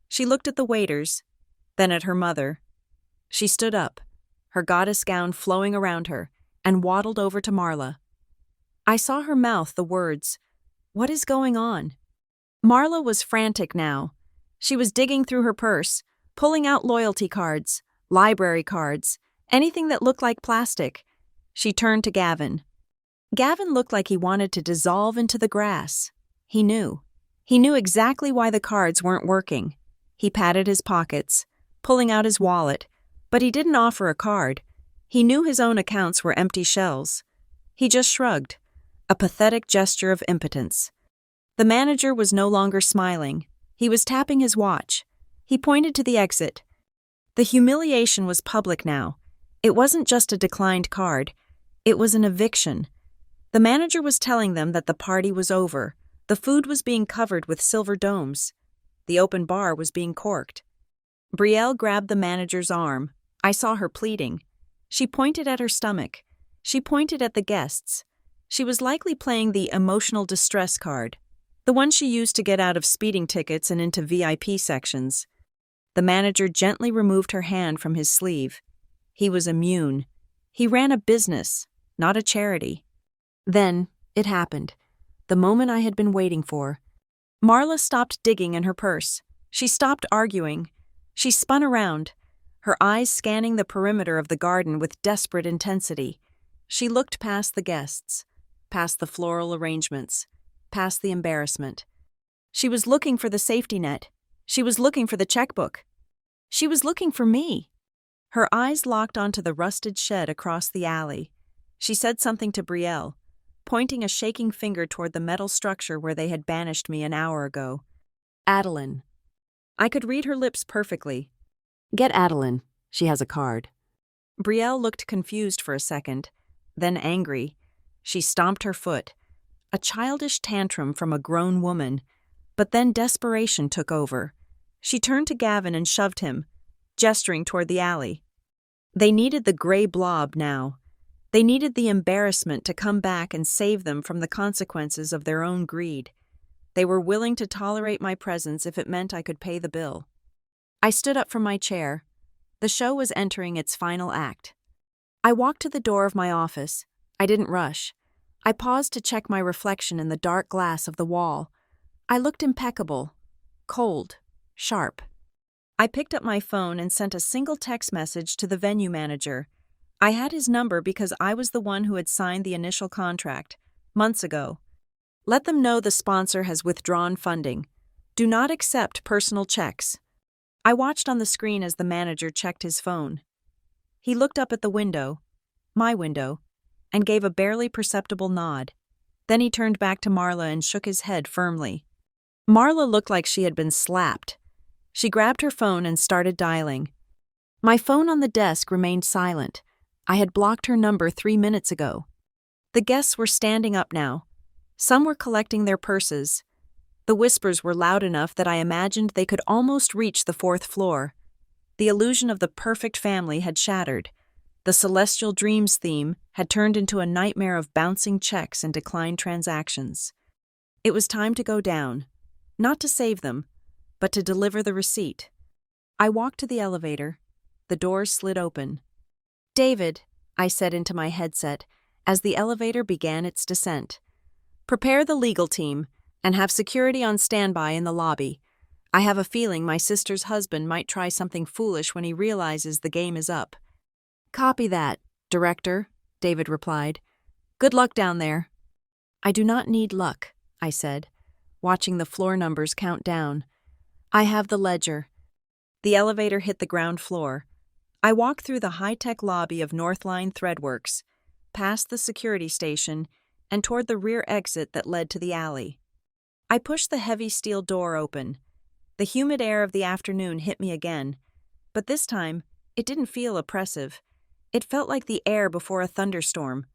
S1: She looked at the waiters, then at her mother. She stood up, her goddess gown flowing around her, and waddled over to Marla. I saw her mouth the words, "What is going on?" Marla was frantic now. She was digging through her purse, pulling out loyalty cards, library cards, anything that looked like plastic. She turned to Gavin. Gavin looked like he wanted to dissolve into the grass. He knew. He knew exactly why the cards weren't working. He patted his pockets, pulling out his wallet, but he didn't offer a card. He knew his own accounts were empty shells. He just shrugged, a pathetic gesture of impotence. The manager was no longer smiling. He was tapping his watch. He pointed to the exit. The humiliation was public now. It wasn't just a declined card. It was an eviction. The manager was telling them that the party was over. The food was being covered with silver domes. The open bar was being corked. Brielle grabbed the manager's arm. I saw her pleading. She pointed at her stomach. She pointed at the guests. She was likely playing the emotional distress card, the one she used to get out of speeding tickets and into VIP sections. The manager gently removed her hand from his sleeve. He was immune. He ran a business, not a charity. Then, it happened. The moment I had been waiting for. Marla stopped digging in her purse. She stopped arguing. She spun around, her eyes scanning the perimeter of the garden with desperate intensity. She looked past the guests, past the floral arrangements, past the embarrassment. She was looking for the safety net. She was looking for the checkbook. She was looking for me. Her eyes locked onto the rusted shed across the alley. She said something to Brielle, pointing a shaking finger toward the metal structure where they had banished me an hour ago. Adeline. I could read her lips perfectly. Get Adeline. She has a card. Brielle looked confused for a second, then angry. She stomped her foot. A childish tantrum from a grown woman, but then desperation took over. She turned to Gavin and shoved him, gesturing toward the alley. They needed the gray blob now. They needed the embarrassment to come back and save them from the consequences of their own greed. They were willing to tolerate my presence if it meant I could pay the bill. I stood up from my chair. The show was entering its final act. I walked to the door of my office. I didn't rush. I paused to check my reflection in the dark glass of the wall. I looked impeccable, cold, sharp. I picked up my phone and sent a single text message to the venue manager. I had his number because I was the one who had signed the initial contract, months ago. Let them know the sponsor has withdrawn funding. Do not accept personal checks. I watched on the screen as the manager checked his phone. He looked up at the window, my window, and gave a barely perceptible nod. Then he turned back to Marla and shook his head firmly. Marla looked like she had been slapped. She grabbed her phone and started dialing. My phone on the desk remained silent. I had blocked her number 3 minutes ago. The guests were standing up now. Some were collecting their purses. The whispers were loud enough that I imagined they could almost reach the 4th floor. The illusion of the perfect family had shattered. The Celestial Dreams theme had turned into a nightmare of bouncing checks and declined transactions. It was time to go down, not to save them, but to deliver the receipt. I walked to the elevator. The doors slid open. "David," I said into my headset as the elevator began its descent. "Prepare the legal team and have security on standby in the lobby. I have a feeling my sister's husband might try something foolish when he realizes the game is up." "Copy that, Director," David replied. "Good luck down there." "I do not need luck," I said, watching the floor numbers count down. "I have the ledger." The elevator hit the ground floor. I walked through the high-tech lobby of Northline Threadworks, past the security station, and toward the rear exit that led to the alley. I pushed the heavy steel door open. The humid air of the afternoon hit me again, but this time it didn't feel oppressive. It felt like the air before a thunderstorm.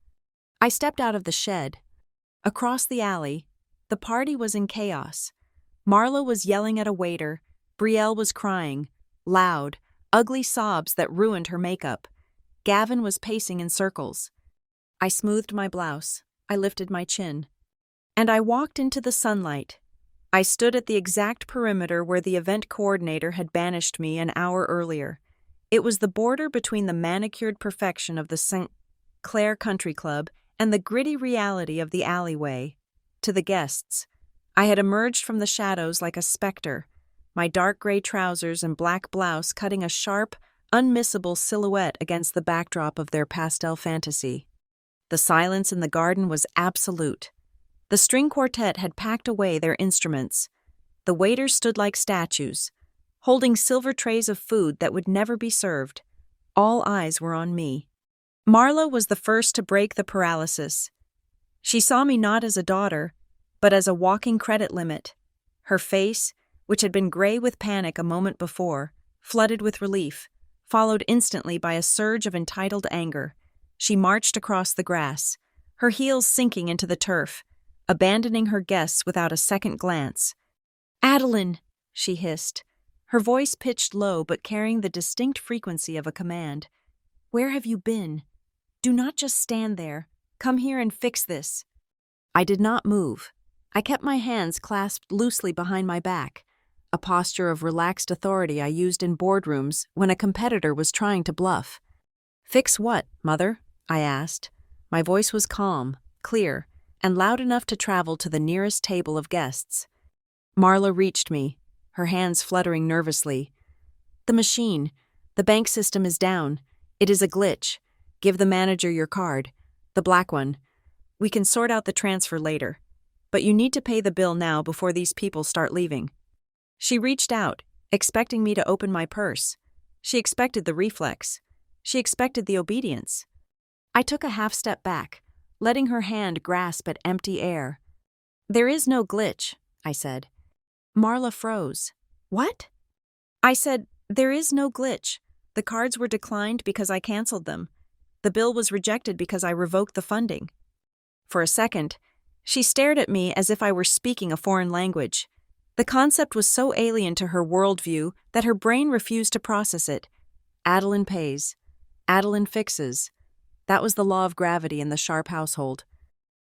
S1: I stepped out of the shed. Across the alley, the party was in chaos. Marla was yelling at a waiter. Brielle was crying, loud, ugly sobs that ruined her makeup. Gavin was pacing in circles. I smoothed my blouse. I lifted my chin. And I walked into the sunlight. I stood at the exact perimeter where the event coordinator had banished me an hour earlier. It was the border between the manicured perfection of the St. Clair Country Club and the gritty reality of the alleyway. To the guests, I had emerged from the shadows like a specter, my dark gray trousers and black blouse cutting a sharp, unmissable silhouette against the backdrop of their pastel fantasy. The silence in the garden was absolute. The string quartet had packed away their instruments. The waiters stood like statues, holding silver trays of food that would never be served. All eyes were on me. Marla was the first to break the paralysis. She saw me not as a daughter, but as a walking credit limit. Her face, which had been gray with panic a moment before, flooded with relief, followed instantly by a surge of entitled anger. She marched across the grass, her heels sinking into the turf, abandoning her guests without a second glance. "Adeline," she hissed, her voice pitched low but carrying the distinct frequency of a command. "Where have you been? Do not just stand there. Come here and fix this." I did not move. I kept my hands clasped loosely behind my back, a posture of relaxed authority I used in boardrooms when a competitor was trying to bluff. "Fix what, Mother?" I asked. My voice was calm, clear, and loud enough to travel to the nearest table of guests. Marla reached me, her hands fluttering nervously. "The machine. The bank system is down. It is a glitch. Give the manager your card. The black one. We can sort out the transfer later. But you need to pay the bill now before these people start leaving." She reached out, expecting me to open my purse. She expected the reflex. She expected the obedience. I took a half step back, letting her hand grasp at empty air. "There is no glitch," I said. Marla froze. "What?" I said, "There is no glitch. The cards were declined because I canceled them. The bill was rejected because I revoked the funding." For a second, she stared at me as if I were speaking a foreign language. The concept was so alien to her worldview that her brain refused to process it. Adeline pays. Adeline fixes. That was the law of gravity in the Sharp household.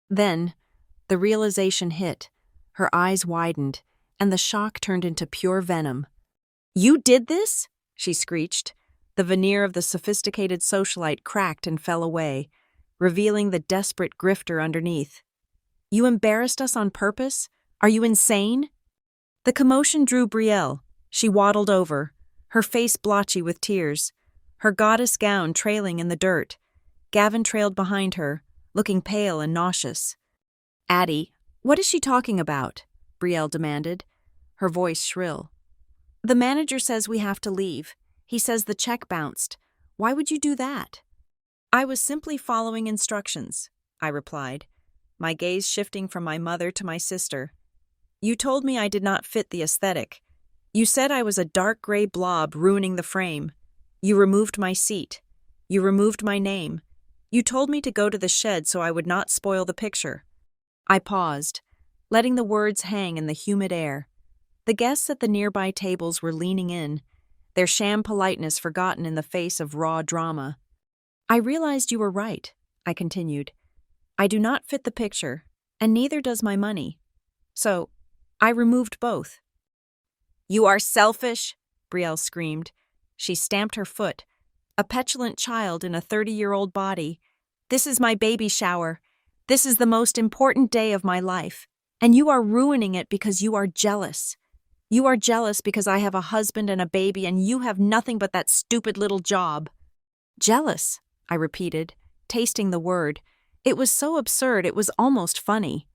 S1: Then, the realization hit. Her eyes widened, and the shock turned into pure venom. "You did this?" she screeched. The veneer of the sophisticated socialite cracked and fell away, revealing the desperate grifter underneath. "You embarrassed us on purpose? Are you insane?" The commotion drew Brielle. She waddled over, her face blotchy with tears, her goddess gown trailing in the dirt. Gavin trailed behind her, looking pale and nauseous. "Addie, what is she talking about?" Brielle demanded, her voice shrill. "The manager says we have to leave. He says the check bounced. Why would you do that?" "I was simply following instructions," I replied, my gaze shifting from my mother to my sister. "You told me I did not fit the aesthetic. You said I was a dark gray blob ruining the frame. You removed my seat. You removed my name. You told me to go to the shed so I would not spoil the picture." I paused, letting the words hang in the humid air. The guests at the nearby tables were leaning in, their sham politeness forgotten in the face of raw drama. "I realized you were right," I continued. "I do not fit the picture, and neither does my money. So, I removed both." "You are selfish," Brielle screamed. She stamped her foot, a petulant child in a 30-year-old body. "This is my baby shower. This is the most important day of my life, and you are ruining it because you are jealous. You are jealous because I have a husband and a baby and you have nothing but that stupid little job." "Jealous," I repeated, tasting the word. It was so absurd it was almost funny.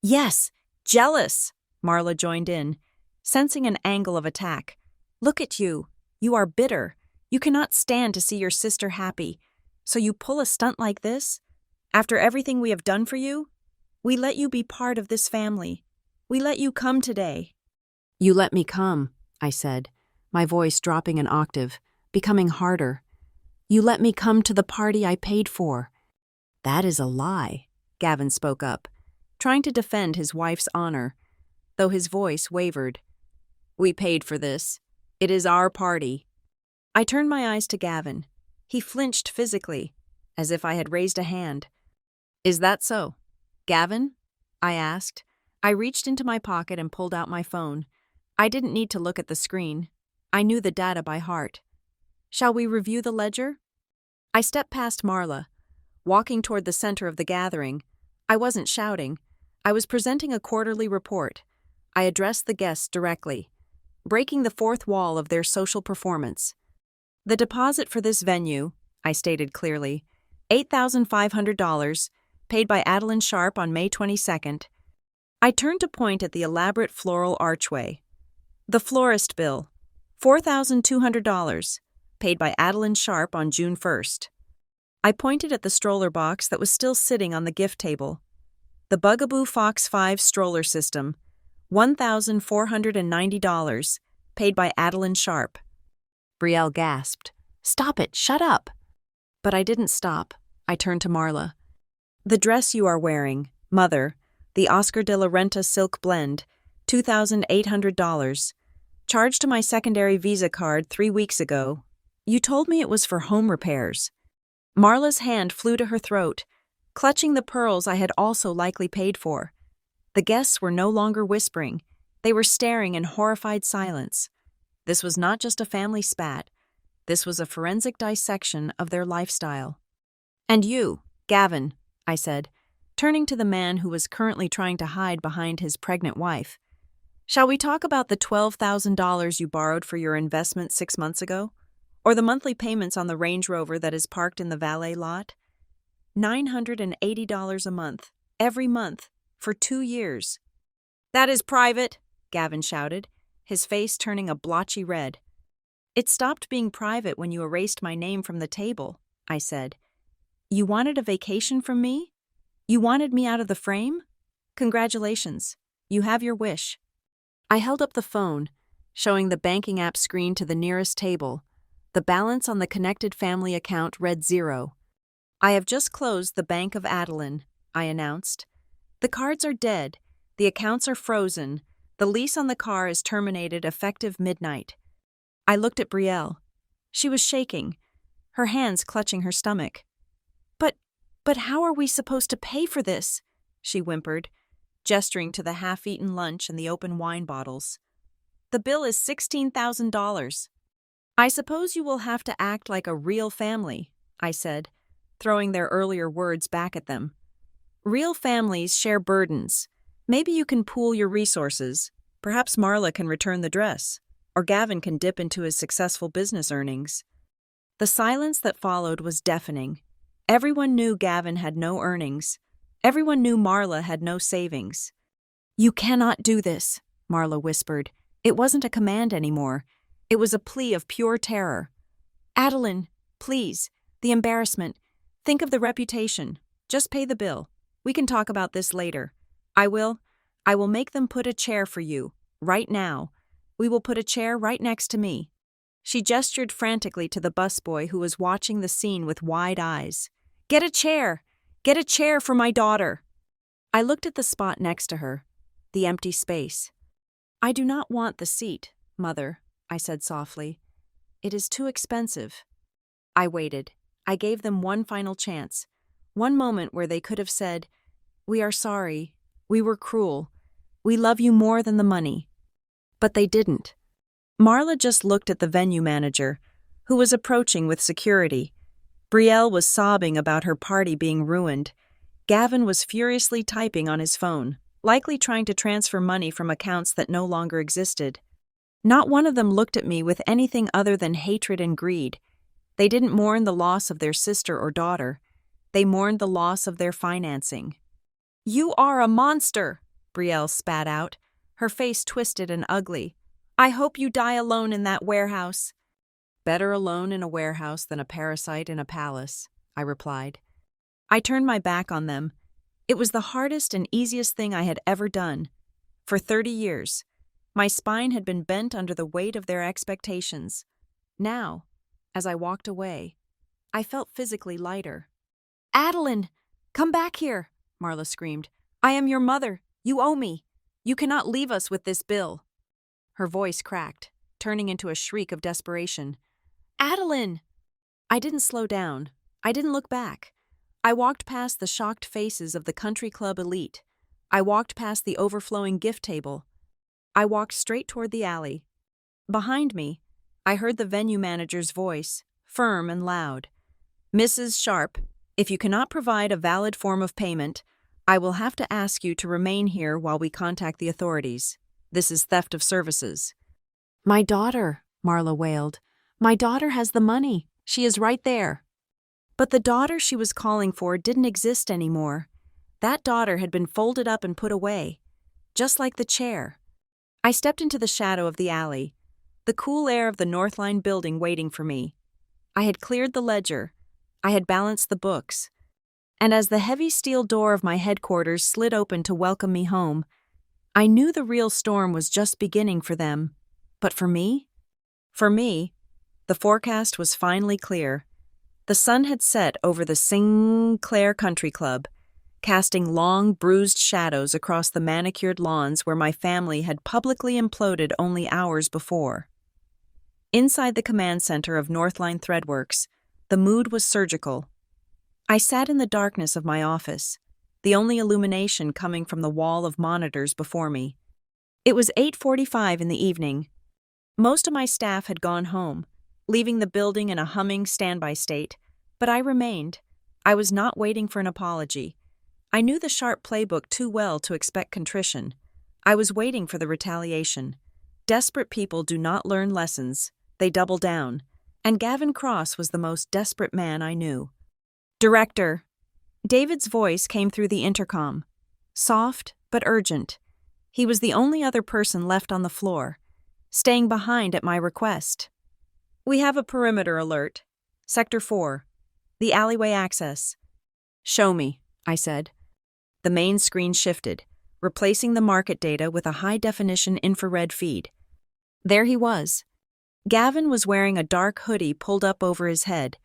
S1: "Yes, jealous," Marla joined in, sensing an angle of attack. "Look at you. You are bitter. You cannot stand to see your sister happy. So you pull a stunt like this? After everything we have done for you? We let you be part of this family. We let you come today." "You let me come," I said, my voice dropping an octave, becoming harder. "You let me come to the party I paid for." "That is a lie," Gavin spoke up, trying to defend his wife's honor, though his voice wavered. "We paid for this. It is our party." I turned my eyes to Gavin. He flinched physically, as if I had raised a hand. "Is that so? Gavin?" I asked. I reached into my pocket and pulled out my phone. I didn't need to look at the screen. I knew the data by heart. "Shall we review the ledger?" I stepped past Marla, walking toward the center of the gathering. I wasn't shouting. I was presenting a quarterly report, I addressed the guests directly, breaking the fourth wall of their social performance. The deposit for this venue, I stated clearly, $8,500, paid by Adeline Sharp on May 22nd. I turned to point at the elaborate floral archway. The florist bill, $4,200, paid by Adeline Sharp on June 1st. I pointed at the stroller box that was still sitting on the gift table. The Bugaboo Fox 5 stroller system, $1,490, paid by Adeline Sharp. Brielle gasped. "Stop it, shut up." But I didn't stop. I turned to Marla. "The dress you are wearing, Mother, the Oscar de la Renta silk blend, $2,800, charged to my secondary Visa card 3 weeks ago. You told me it was for home repairs." Marla's hand flew to her throat, clutching the pearls I had also likely paid for. The guests were no longer whispering. They were staring in horrified silence. This was not just a family spat. This was a forensic dissection of their lifestyle. "And you, Gavin," I said, turning to the man who was currently trying to hide behind his pregnant wife. "Shall we talk about the $12,000 you borrowed for your investment 6 months ago? Or the monthly payments on the Range Rover that is parked in the valet lot? $980 a month, every month, for 2 years. "That is private," Gavin shouted, his face turning a blotchy red. "It stopped being private when you erased my name from the table," I said. "You wanted a vacation from me? You wanted me out of the frame? Congratulations, you have your wish." I held up the phone, showing the banking app screen to the nearest table. The balance on the connected family account read 0. "I have just closed the Bank of Adeline," I announced. "The cards are dead, the accounts are frozen, the lease on the car is terminated effective midnight." I looked at Brielle. She was shaking, her hands clutching her stomach. But how are we supposed to pay for this?" she whimpered, gesturing to the half-eaten lunch and the open wine bottles. "The bill is $16,000. "I suppose you will have to act like a real family," I said, throwing their earlier words back at them. "Real families share burdens. Maybe you can pool your resources. Perhaps Marla can return the dress, or Gavin can dip into his successful business earnings." The silence that followed was deafening. Everyone knew Gavin had no earnings. Everyone knew Marla had no savings. "You cannot do this," Marla whispered. It wasn't a command anymore. It was a plea of pure terror. "Adeline, please, the embarrassment. Think of the reputation. Just pay the bill. We can talk about this later. I will make them put a chair for you, right now. We will put a chair right next to me." She gestured frantically to the busboy who was watching the scene with wide eyes. "Get a chair! Get a chair for my daughter!" I looked at the spot next to her, the empty space. "I do not want the seat, Mother," I said softly. "It is too expensive." I waited. I gave them one final chance. One moment where they could have said, "We are sorry. We were cruel. We love you more than the money." But they didn't. Marla just looked at the venue manager, who was approaching with security. Brielle was sobbing about her party being ruined. Gavin was furiously typing on his phone, likely trying to transfer money from accounts that no longer existed. Not one of them looked at me with anything other than hatred and greed. They didn't mourn the loss of their sister or daughter. They mourned the loss of their financing. "You are a monster," Brielle spat out, her face twisted and ugly. "I hope you die alone in that warehouse." "Better alone in a warehouse than a parasite in a palace," I replied. I turned my back on them. It was the hardest and easiest thing I had ever done. For 30 years, my spine had been bent under the weight of their expectations. Now, as I walked away, I felt physically lighter. "Adeline, come back here," Marla screamed. "I am your mother. You owe me. You cannot leave us with this bill." Her voice cracked, turning into a shriek of desperation. "Adeline!" I didn't slow down. I didn't look back. I walked past the shocked faces of the country club elite. I walked past the overflowing gift table. I walked straight toward the alley. Behind me, I heard the venue manager's voice, firm and loud. "Mrs. Sharp, if you cannot provide a valid form of payment, I will have to ask you to remain here while we contact the authorities. This is theft of services. My daughter, Marla wailed. My daughter has the money. She is right there. But the daughter she was calling for didn't exist anymore. That daughter had been folded up and put away, just like the chair. I stepped into the shadow of the alley, the cool air of the Northline building waiting for me. I had cleared the ledger. I had balanced the books. And as the heavy steel door of my headquarters slid open to welcome me home, I knew the real storm was just beginning for them. But for me? For me, the forecast was finally clear. The sun had set over the Sinclair Country Club, casting long, bruised shadows across the manicured lawns where my family had publicly imploded only hours before. Inside the command center of Northline Threadworks, the mood was surgical. I sat in the darkness of my office, the only illumination coming from the wall of monitors before me. It was 8:45 in the evening. Most of my staff had gone home, leaving the building in a humming standby state, but I remained. I was not waiting for an apology. I knew the sharp playbook too well to expect contrition. I was waiting for the retaliation. Desperate people do not learn lessons, they double down, and Gavin Cross was the most desperate man I knew. Director. David's voice came through the intercom, soft but urgent. He was the only other person left on the floor, staying behind at my request. We have a perimeter alert. Sector 4. The alleyway access. Show me, I said. The main screen shifted, replacing the market data with a high-definition infrared feed. There he was. Gavin was wearing a dark hoodie pulled up over his head,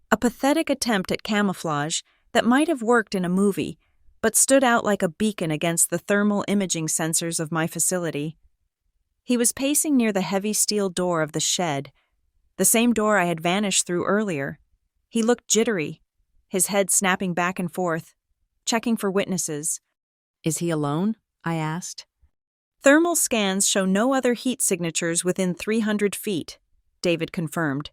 S1: a pathetic attempt at camouflage that might have worked in a movie, but stood out like a beacon against the thermal imaging sensors of my facility. He was pacing near the heavy steel door of the shed, the same door I had vanished through earlier. He looked jittery, his head snapping back and forth, checking for witnesses. Is he alone? I asked. Thermal scans show no other heat signatures within 300 feet, David confirmed.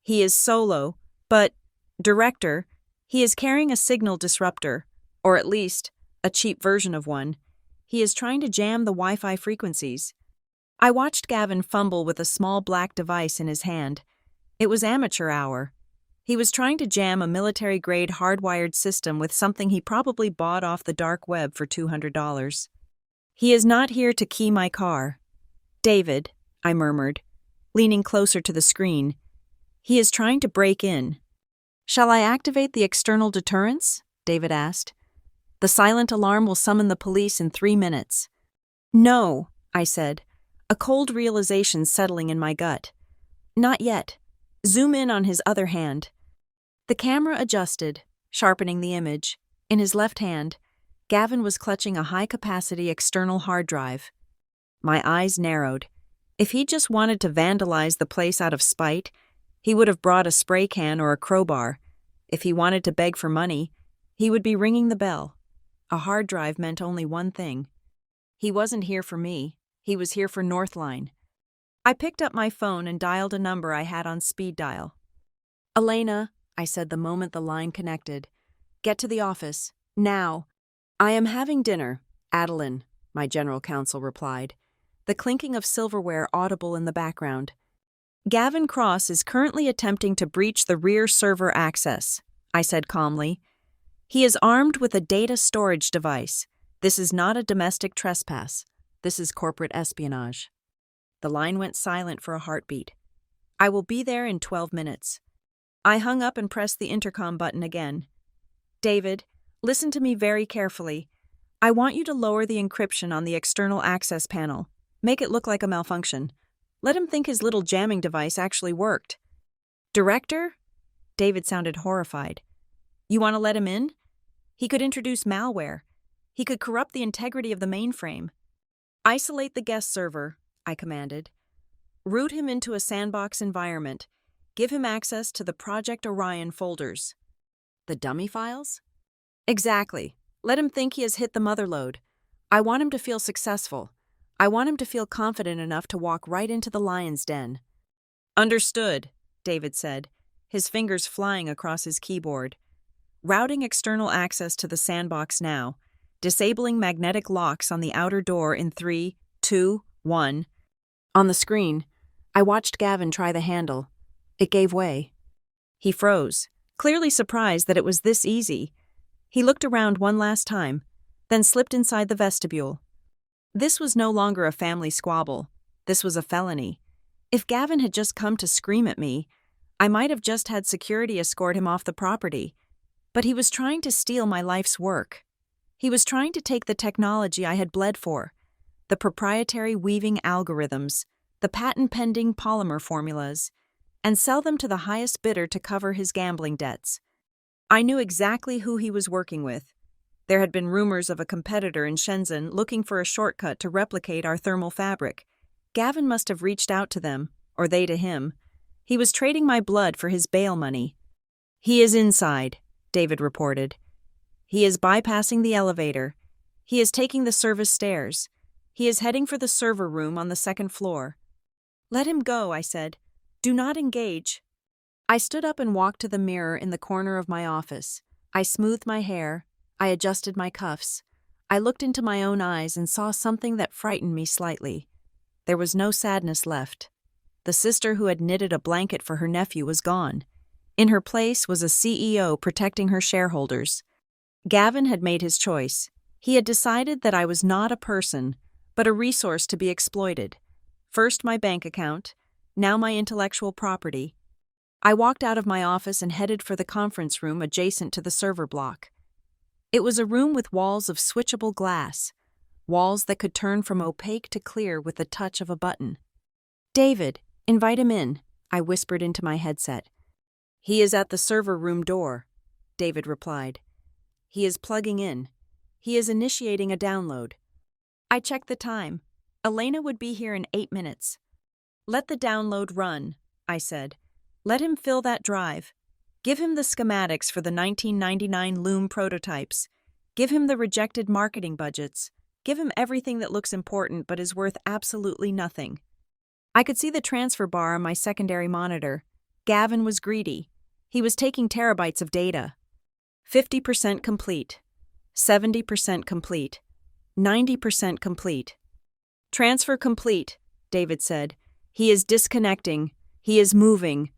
S1: He is solo, but, Director, he is carrying a signal disruptor, or at least, a cheap version of one. He is trying to jam the Wi-Fi frequencies. I watched Gavin fumble with a small black device in his hand. It was amateur hour. He was trying to jam a military-grade hardwired system with something he probably bought off the dark web for $200. He is not here to key my car. David, I murmured, leaning closer to the screen. He is trying to break in. Shall I activate the external deterrence? David asked. The silent alarm will summon the police in 3 minutes. No, I said, a cold realization settling in my gut. Not yet. Zoom in on his other hand. The camera adjusted, sharpening the image. In his left hand, Gavin was clutching a high-capacity external hard drive. My eyes narrowed. If he just wanted to vandalize the place out of spite, he would have brought a spray can or a crowbar. If he wanted to beg for money, he would be ringing the bell. A hard drive meant only one thing. He wasn't here for me. He was here for Northline. I picked up my phone and dialed a number I had on speed dial. Elena, I said the moment the line connected. Get to the office. Now. I am having dinner. Adeline, my general counsel replied, the clinking of silverware audible in the background. Gavin Cross is currently attempting to breach the rear server access, I said calmly. He is armed with a data storage device. This is not a domestic trespass. This is corporate espionage. The line went silent for a heartbeat. I will be there in 12 minutes. I hung up and pressed the intercom button again. David, listen to me very carefully. I want you to lower the encryption on the external access panel. Make it look like a malfunction. Let him think his little jamming device actually worked. Director? David sounded horrified. You want to let him in? He could introduce malware. He could corrupt the integrity of the mainframe. Isolate the guest server, I commanded. Route him into a sandbox environment. Give him access to the Project Orion folders. The dummy files? Exactly. Let him think he has hit the motherlode. I want him to feel successful. I want him to feel confident enough to walk right into the lion's den. Understood, David said, his fingers flying across his keyboard. Routing external access to the sandbox now. Disabling magnetic locks on the outer door in 3, 2, 1. On the screen, I watched Gavin try the handle. It gave way. He froze, clearly surprised that it was this easy. He looked around one last time, then slipped inside the vestibule. This was no longer a family squabble. This was a felony. If Gavin had just come to scream at me, I might have just had security escort him off the property. But he was trying to steal my life's work. He was trying to take the technology I had bled for, the proprietary weaving algorithms, the patent-pending polymer formulas, and sell them to the highest bidder to cover his gambling debts. I knew exactly who he was working with. There had been rumors of a competitor in Shenzhen looking for a shortcut to replicate our thermal fabric. Gavin must have reached out to them, or they to him. He was trading my blood for his bail money. "He is inside," David reported. "He is bypassing the elevator. He is taking the service stairs. He is heading for the server room on the second floor." "Let him go," I said. "Do not engage." I stood up and walked to the mirror in the corner of my office. I smoothed my hair. I adjusted my cuffs. I looked into my own eyes and saw something that frightened me slightly. There was no sadness left. The sister who had knitted a blanket for her nephew was gone. In her place was a CEO protecting her shareholders. Gavin had made his choice. He had decided that I was not a person, but a resource to be exploited. First my bank account, now my intellectual property. I walked out of my office and headed for the conference room adjacent to the server block. It was a room with walls of switchable glass, walls that could turn from opaque to clear with the touch of a button. "David, invite him in," I whispered into my headset. "He is at the server room door," David replied. "He is plugging in. He is initiating a download." I checked the time. Elena would be here in 8 minutes. "Let the download run," I said. "Let him fill that drive. Give him the schematics for the 1999 Loom prototypes. Give him the rejected marketing budgets. Give him everything that looks important but is worth absolutely nothing." I could see the transfer bar on my secondary monitor. Gavin was greedy. He was taking terabytes of data. 50% complete. 70% complete. 90% complete. "Transfer complete," David said. "He is disconnecting. He is moving."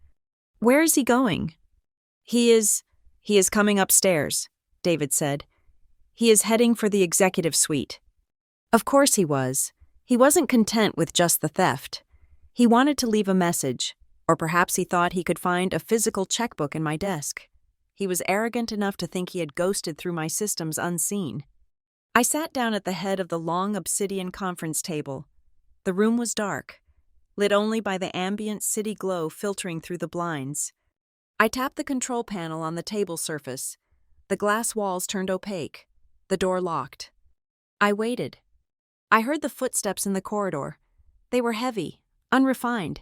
S1: "Where is he going?" He is coming upstairs," David said. "He is heading for the executive suite." Of course he was. He wasn't content with just the theft. He wanted to leave a message, or perhaps he thought he could find a physical checkbook in my desk. He was arrogant enough to think he had ghosted through my systems unseen. I sat down at the head of the long obsidian conference table. The room was dark, lit only by the ambient city glow filtering through the blinds. I tapped the control panel on the table surface. The glass walls turned opaque. The door locked. I waited. I heard the footsteps in the corridor. They were heavy, unrefined.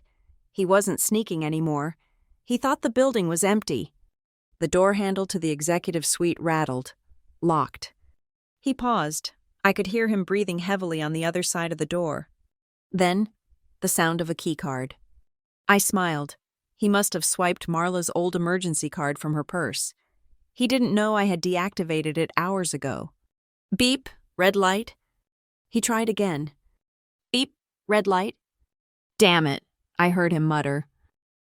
S1: He wasn't sneaking anymore. He thought the building was empty. The door handle to the executive suite rattled. Locked. He paused. I could hear him breathing heavily on the other side of the door. Then, the sound of a keycard. I smiled. He must have swiped Marla's old emergency card from her purse. He didn't know I had deactivated it hours ago. "Beep, red light." He tried again. "Beep, red light." "Damn it," I heard him mutter.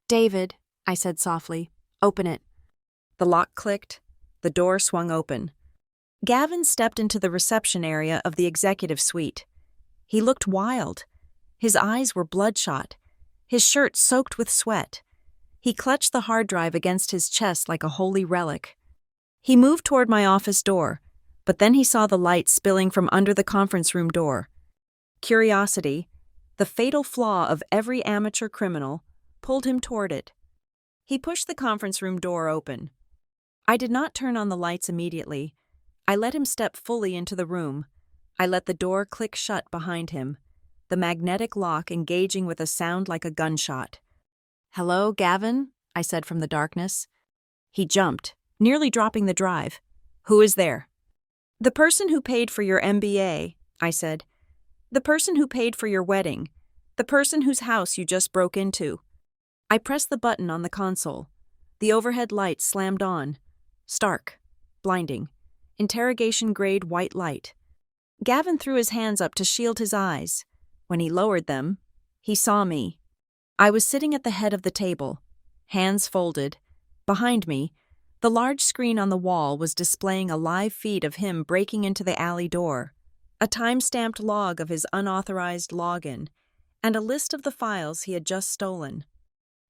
S1: "David," I said softly, "open it." The lock clicked. The door swung open. Gavin stepped into the reception area of the executive suite. He looked wild. His eyes were bloodshot. His shirt soaked with sweat. He clutched the hard drive against his chest like a holy relic. He moved toward my office door, but then he saw the light spilling from under the conference room door. Curiosity, the fatal flaw of every amateur criminal, pulled him toward it. He pushed the conference room door open. I did not turn on the lights immediately. I let him step fully into the room. I let the door click shut behind him, the magnetic lock engaging with a sound like a gunshot. "Hello, Gavin?" I said from the darkness. He jumped, nearly dropping the drive. "Who is there?" "The person who paid for your MBA," I said. "The person who paid for your wedding. The person whose house you just broke into." I pressed the button on the console. The overhead lights slammed on. Stark. Blinding. Interrogation-grade white light. Gavin threw his hands up to shield his eyes. When he lowered them, he saw me. I was sitting at the head of the table, hands folded. Behind me, the large screen on the wall was displaying a live feed of him breaking into the alley door, a time-stamped log of his unauthorized login, and a list of the files he had just stolen.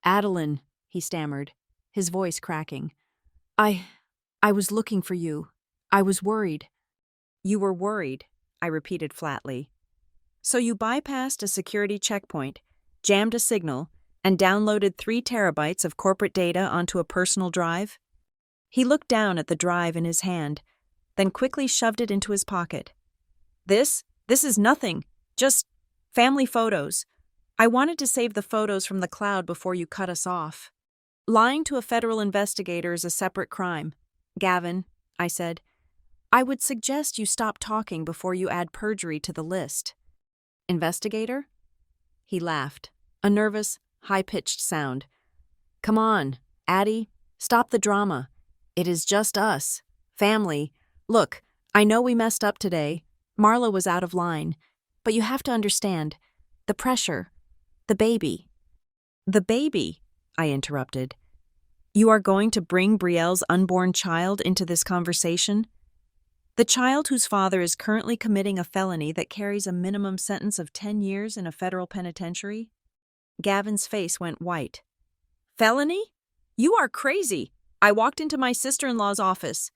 S1: "Adeline," he stammered, his voice cracking. I was looking for you. I was worried." "You were worried," I repeated flatly. "So you bypassed a security checkpoint, jammed a signal, and downloaded 3 terabytes of corporate data onto a personal drive?" He looked down at the drive in his hand, then quickly shoved it into his pocket. This is nothing. Just family photos. I wanted to save the photos from the cloud before you cut us off." "Lying to a federal investigator is a separate crime. Gavin," I said, "I would suggest you stop talking before you add perjury to the list." "Investigator?" He laughed, a nervous, high-pitched sound. "Come on, Addie, stop the drama. It is just us. Family. Look, I know we messed up today. Marla was out of line. But you have to understand. The pressure. The baby." "The baby?" I interrupted. "You are going to bring Brielle's unborn child into this conversation? The child whose father is currently committing a felony that carries a minimum sentence of 10 years in a federal penitentiary?" Gavin's face went white. "Felony? You are crazy. I walked into my sister-in-law's office."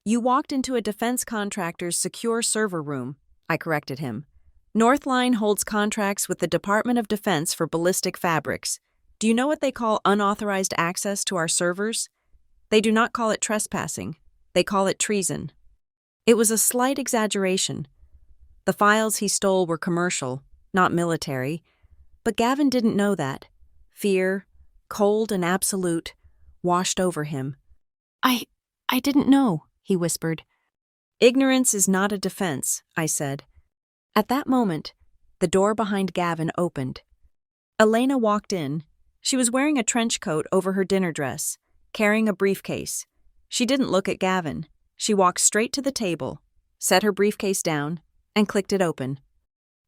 S1: "You walked into a defense contractor's secure server room," I corrected him. "Northline holds contracts with the Department of Defense for ballistic fabrics. Do you know what they call unauthorized access to our servers? They do not call it trespassing. They call it treason." It was a slight exaggeration. The files he stole were commercial, not military. But Gavin didn't know that. Fear, cold and absolute, washed over him. I didn't know," he whispered. "Ignorance is not a defense," I said. At that moment, the door behind Gavin opened. Elena walked in. She was wearing a trench coat over her dinner dress, carrying a briefcase. She didn't look at Gavin. She walked straight to the table, set her briefcase down, and clicked it open.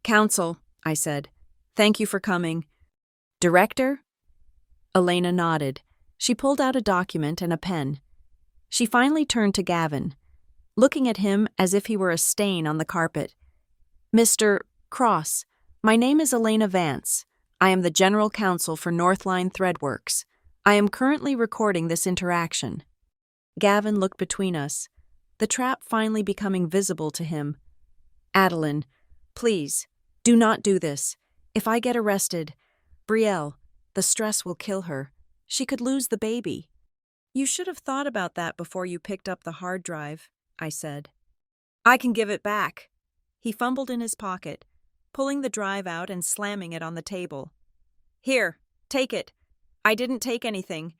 S1: "Counsel," I said. "Thank you for coming." "Director?" Elena nodded. She pulled out a document and a pen. She finally turned to Gavin, looking at him as if he were a stain on the carpet. "Mr. Cross, my name is Elena Vance. I am the General Counsel for Northline Threadworks. I am currently recording this interaction." Gavin looked between us, the trap finally becoming visible to him. "Adeline, please, do not do this. If I get arrested, Brielle, the stress will kill her. She could lose the baby." "You should have thought about that before you picked up the hard drive," I said. "I can give it back." He fumbled in his pocket, pulling the drive out and slamming it on the table. "Here, take it. I didn't take anything.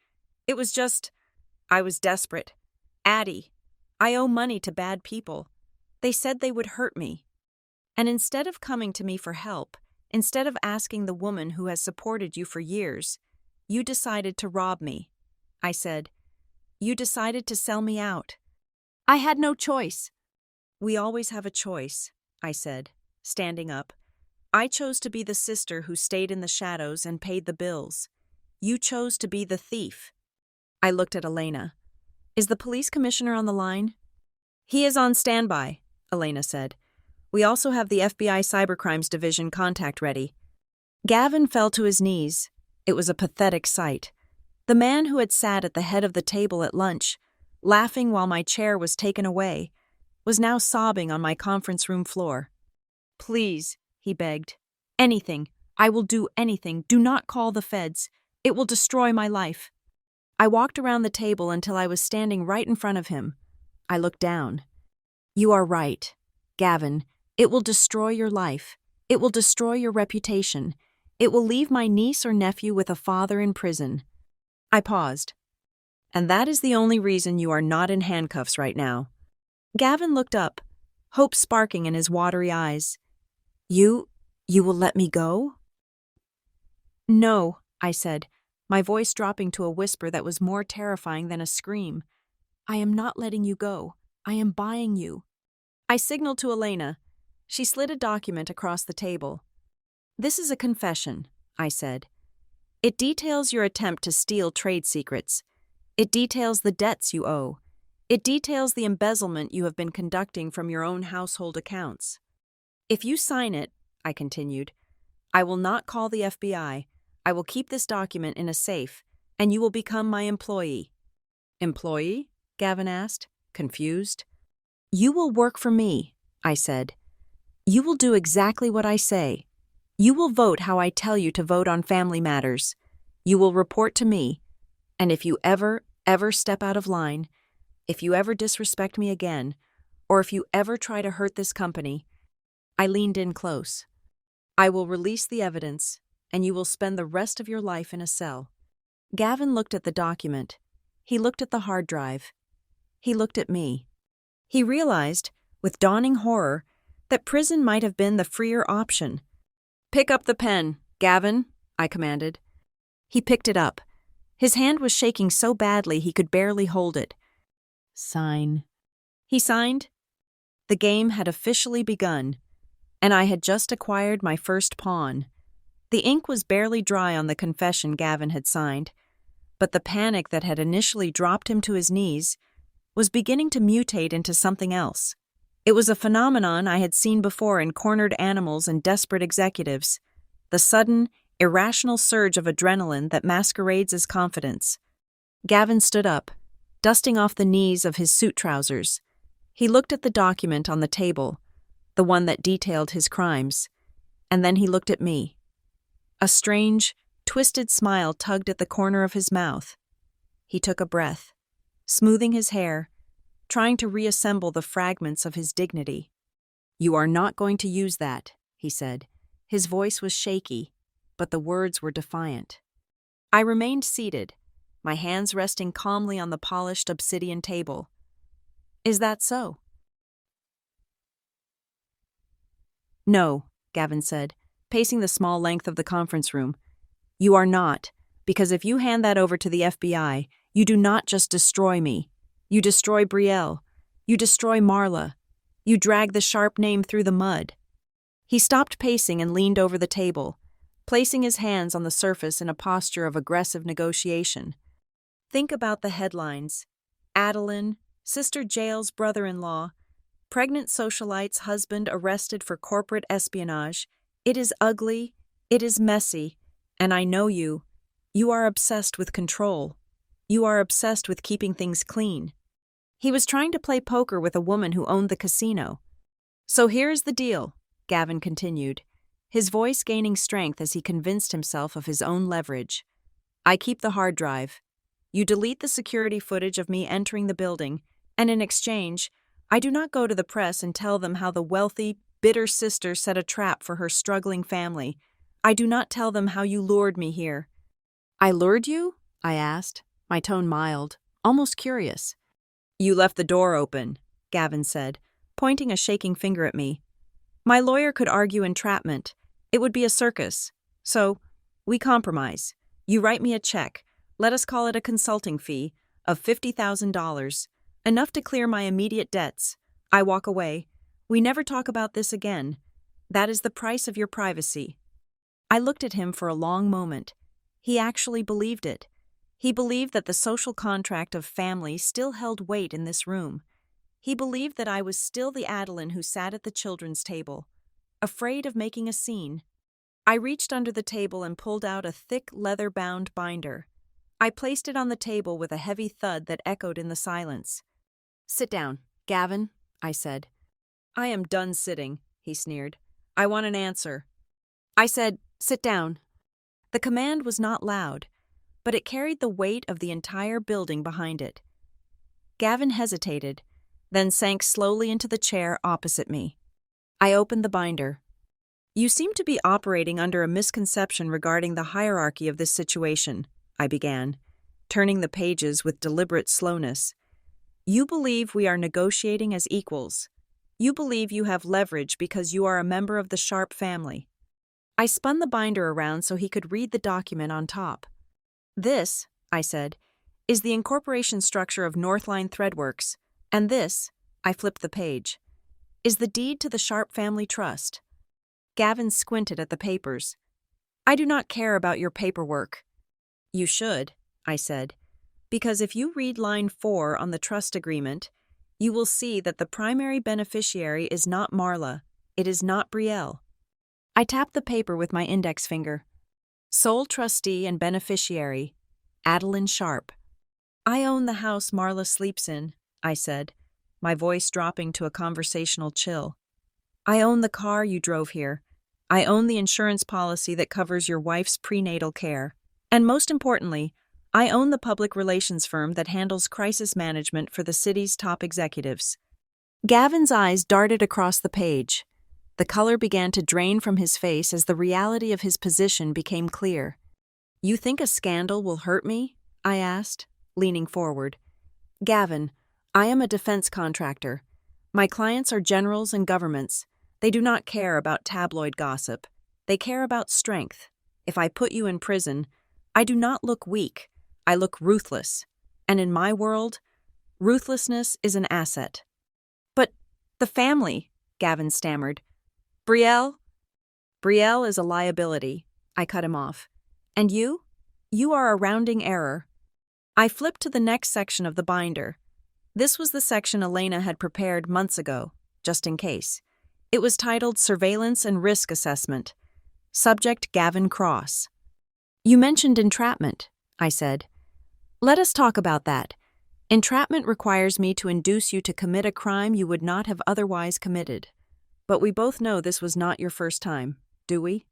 S1: It was just, I was desperate. Addie, I owe money to bad people. They said they would hurt me. And instead of coming to me for help, instead of asking the woman who has supported you for years, you decided to rob me." I said. "You decided to sell me out." "I had no choice." "We always have a choice," I said, standing up. "I chose to be the sister who stayed in the shadows and paid the bills. You chose to be the thief." I looked at Elena. "Is the police commissioner on the line?" "He is on standby," Elena said. "We also have the FBI Cybercrimes Division contact ready." Gavin fell to his knees. It was a pathetic sight. The man who had sat at the head of the table at lunch, laughing while my chair was taken away, was now sobbing on my conference room floor. "Please," he begged. "Anything. I will do anything. Do not call the feds. It will destroy my life." I walked around the table until I was standing right in front of him. I looked down. "You are right. Gavin, it will destroy your life. It will destroy your reputation. It will leave my niece or nephew with a father in prison." I paused. "And that is the only reason you are not in handcuffs right now." Gavin looked up, hope sparking in his watery eyes. You will let me go?" "No," I said, my voice dropping to a whisper that was more terrifying than a scream. "I am not letting you go. I am buying you." I signaled to Elena. She slid a document across the table. This is a confession, I said. It details your attempt to steal trade secrets. It details the debts you owe. It details the embezzlement you have been conducting from your own household accounts. If you sign it, I continued, I will not call the FBI. I will keep this document in a safe, and you will become my employee. Employee? Gavin asked, confused. You will work for me, I said. You will do exactly what I say. You will vote how I tell you to vote on family matters. You will report to me, and if you ever step out of line, if you ever disrespect me again, or if you ever try to hurt this company, I leaned in close. I will release the evidence, and you will spend the rest of your life in a cell. Gavin looked at the document. He looked at the hard drive. He looked at me. He realized, with dawning horror, that prison might have been the freer option. Pick up the pen, Gavin, I commanded. He picked it up. His hand was shaking so badly he could barely hold it. Sign. He signed. The game had officially begun, and I had just acquired my first pawn. The ink was barely dry on the confession Gavin had signed, but the panic that had initially dropped him to his knees was beginning to mutate into something else. It was a phenomenon I had seen before in cornered animals and desperate executives, the sudden, irrational surge of adrenaline that masquerades as confidence. Gavin stood up, dusting off the knees of his suit trousers. He looked at the document on the table, the one that detailed his crimes, and then he looked at me. A strange, twisted smile tugged at the corner of his mouth. He took a breath, smoothing his hair, trying to reassemble the fragments of his dignity. You are not going to use that, he said. His voice was shaky, but the words were defiant. I remained seated, my hands resting calmly on the polished obsidian table. Is that so? No, Gavin said, pacing the small length of the conference room. You are not, because if you hand that over to the FBI, you do not just destroy me. You destroy Brielle. You destroy Marla. You drag the sharp name through the mud. He stopped pacing and leaned over the table, placing his hands on the surface in a posture of aggressive negotiation. Think about the headlines. Adeline, Sister Jael's brother-in-law, pregnant socialite's husband arrested for corporate espionage. It is ugly, it is messy, and I know you. You are obsessed with control. You are obsessed with keeping things clean. He was trying to play poker with a woman who owned the casino. So here's the deal, Gavin continued, his voice gaining strength as he convinced himself of his own leverage. I keep the hard drive. You delete the security footage of me entering the building, and in exchange, I do not go to the press and tell them how the wealthy, bitter sister set a trap for her struggling family. I do not tell them how you lured me here. I lured you? I asked, my tone mild, almost curious. You left the door open, Gavin said, pointing a shaking finger at me. My lawyer could argue entrapment. It would be a circus. So, we compromise. You write me a check, let us call it a consulting fee, of $50,000, enough to clear my immediate debts. I walk away. We never talk about this again. That is the price of your privacy. I looked at him for a long moment. He actually believed it. He believed that the social contract of family still held weight in this room. He believed that I was still the Adeline who sat at the children's table, afraid of making a scene. I reached under the table and pulled out a thick, leather-bound binder. I placed it on the table with a heavy thud that echoed in the silence. Sit down, Gavin, I said. I am done sitting, he sneered. I want an answer. I said, sit down. The command was not loud, but it carried the weight of the entire building behind it. Gavin hesitated, then sank slowly into the chair opposite me. I opened the binder. You seem to be operating under a misconception regarding the hierarchy of this situation, I began, turning the pages with deliberate slowness. You believe we are negotiating as equals. You believe you have leverage because you are a member of the Sharp family. I spun the binder around so he could read the document on top. This, I said, is the incorporation structure of Northline Threadworks, and this, I flipped the page, is the deed to the Sharp Family Trust. Gavin squinted at the papers. I do not care about your paperwork. You should, I said, because if you read line 4 on the trust agreement, you will see that the primary beneficiary is not Marla, it is not Brielle. I tapped the paper with my index finger. Sole trustee and beneficiary, Adeline Sharp. I own the house Marla sleeps in, I said, my voice dropping to a conversational chill. I own the car you drove here. I own the insurance policy that covers your wife's prenatal care. And most importantly, I own the public relations firm that handles crisis management for the city's top executives. Gavin's eyes darted across the page. The color began to drain from his face as the reality of his position became clear. You think a scandal will hurt me? I asked, leaning forward. Gavin, I am a defense contractor. My clients are generals and governments. They do not care about tabloid gossip. They care about strength. If I put you in prison, I do not look weak. I look ruthless. And in my world, ruthlessness is an asset. But the family, Gavin stammered. Brielle? Brielle is a liability. I cut him off. And you? You are a rounding error. I flipped to the next section of the binder. This was the section Elena had prepared months ago, just in case. It was titled Surveillance and Risk Assessment. Subject Gavin Cross. You mentioned entrapment, I said. Let us talk about that. Entrapment requires me to induce you to commit a crime you would not have otherwise committed. But we both know this was not your first time, do we?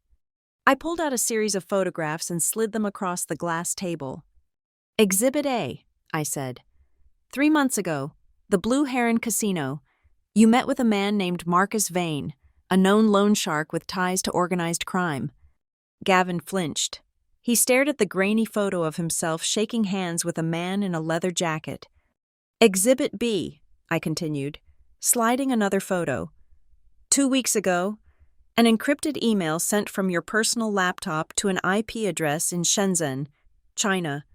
S1: I pulled out a series of photographs and slid them across the glass table. Exhibit A, I said. 3 months ago, the Blue Heron Casino, you met with a man named Marcus Vane, a known loan shark with ties to organized crime. Gavin flinched. He stared at the grainy photo of himself shaking hands with a man in a leather jacket. Exhibit B, I continued, sliding another photo. 2 weeks ago, an encrypted email sent from your personal laptop to an IP address in Shenzhen, China.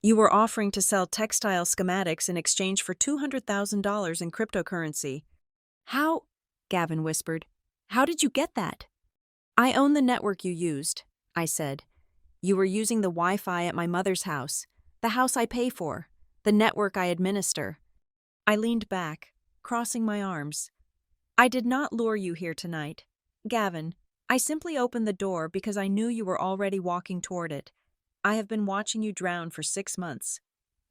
S1: You were offering to sell textile schematics in exchange for $200,000 in cryptocurrency. How? Gavin whispered. How did you get that? I own the network you used, I said. You were using the Wi-Fi at my mother's house, the house I pay for, the network I administer. I leaned back, crossing my arms. I did not lure you here tonight. Gavin, I simply opened the door because I knew you were already walking toward it. I have been watching you drown for 6 months.